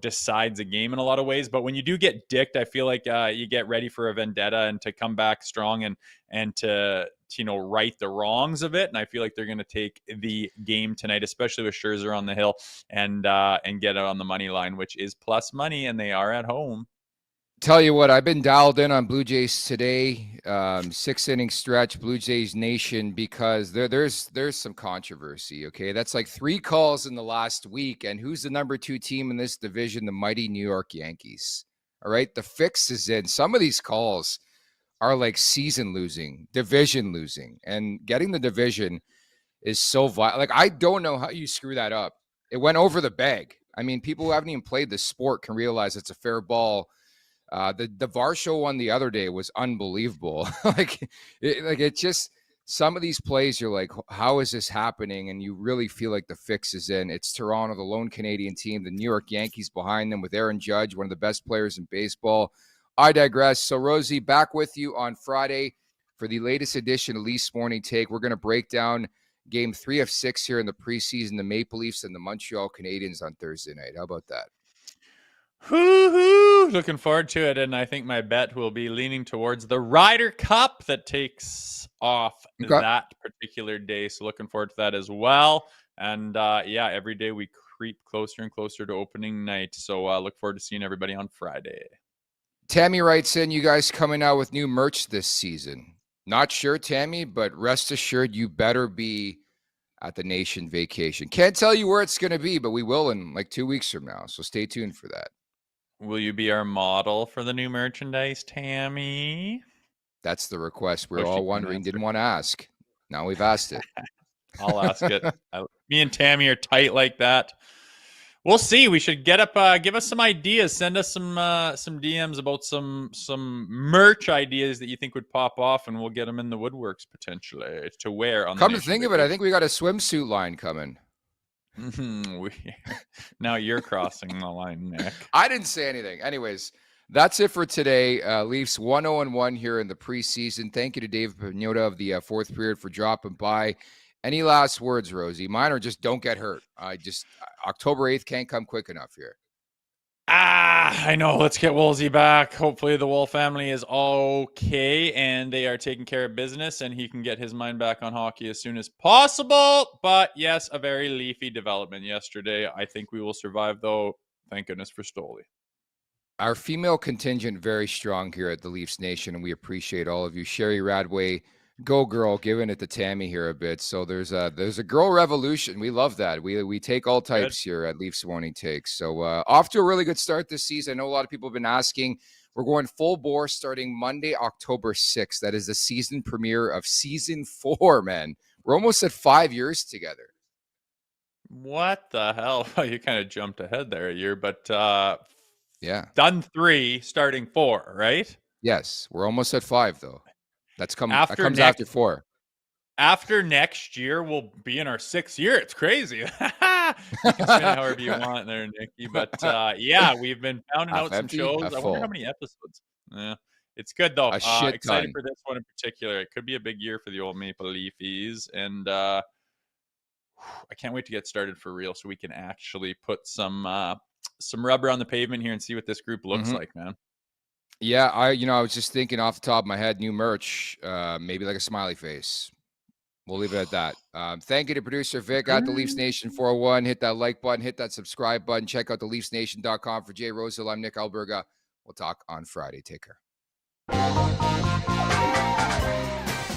decides a game in a lot of ways. But when you do get dicked, I feel like you get ready for a vendetta and to come back strong and to right the wrongs of it. And I feel like they're going to take the game tonight, especially with Scherzer on the hill, and get it on the money line, which is plus money, and they are at home. Tell you what, I've been dialed in on Blue Jays today, 6-inning stretch, Blue Jays Nation, because there's some controversy, okay? That's like 3 calls in the last week, and who's the number 2 team in this division? The mighty New York Yankees, all right? The fix is in. Some of these calls are like season losing, division losing, and getting the division is so vital. Like, I don't know how you screw that up. It went over the bag. I mean, people who haven't even played the sport can realize it's a fair ball. The Varsho one the other day was unbelievable. It just, some of these plays, you're like, how is this happening? And you really feel like the fix is in. It's Toronto, the lone Canadian team, the New York Yankees behind them with Aaron Judge, one of the best players in baseball. I digress. So, Rosie, back with you on Friday for the latest edition of Leafs Morning Take. We're going to break down Game 3 of 6 here in the preseason, the Maple Leafs and the Montreal Canadiens on Thursday night. How about that? Hoo-hoo! Looking forward to it, and I think my bet will be leaning towards the Ryder Cup that takes off that particular day. So looking forward to that as well. And every day we creep closer and closer to opening night. So look forward to seeing everybody on Friday. Tammy writes in, you guys coming out with new merch this season. Not sure, Tammy, but rest assured you better be at the Nation vacation. Can't tell you where it's going to be, but we will in like 2 weeks from now. So stay tuned for that. Will you be our model for the new merchandise, Tammy? That's the request. We're all wondering, didn't want to ask. Now we've asked it. I'll ask it. Me and Tammy are tight like that. We'll see. We should get up. Give us some ideas. Send us some DMs about some merch ideas that you think would pop off, and we'll get them in the woodworks potentially to wear. On Come to think of it, I think we got a swimsuit line coming. Now you're crossing the line, Nick. I didn't say anything. Anyways, that's it for today. Leafs 1-0-1 here in the preseason. Thank you to Dave Pagnotta of the fourth period for dropping by. Any last words, Rosie? Mine are just don't get hurt. October 8th can't come quick enough here. I know. Let's get Woolsey back. Hopefully the Woll family is okay and they are taking care of business and he can get his mind back on hockey as soon as possible. But yes, a very leafy development yesterday. I think we will survive though. Thank goodness for Stoli. Our female contingent very strong here at the Leafs Nation, and we appreciate all of you. Sherry Radway, go girl, giving it to Tammy here a bit. So there's a girl revolution. We love that. We take all types here at Leafs Morning Takes. So off to a really good start this season. I know a lot of people have been asking. We're going full bore starting Monday, October 6th. That is the season premiere of season 4, man. We're almost at 5 years together. What the hell? You kind of jumped ahead there a year, but yeah. Done 3, starting 4, right? Yes. We're almost at 5 though. That comes after 4. After next year, we'll be in our 6th year. It's crazy. You can spin it however you want there, Nicky. But yeah, we've been pounding out some shows. I wonder how many episodes. Yeah, it's good though. Excited for this one in particular. It could be a big year for the old Maple Leafies, and I can't wait to get started for real, so we can actually put some rubber on the pavement here and see what this group looks like, man. Yeah, I was just thinking off the top of my head, new merch, maybe like a smiley face. We'll leave it at that. Thank you to producer Vic at the Leafs Nation 401. Hit that like button, hit that subscribe button. Check out the LeafsNation.com. For Jay Rosehill, I'm Nick Alberga. We'll talk on Friday. Take care.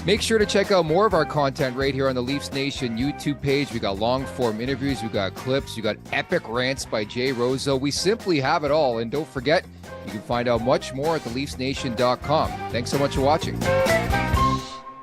Make sure to check out more of our content right here on the Leafs Nation YouTube page. We got long-form interviews, we got clips, we got epic rants by Jay Rosehill. We simply have it all. And don't forget, you can find out much more at theleafsnation.com. Thanks so much for watching.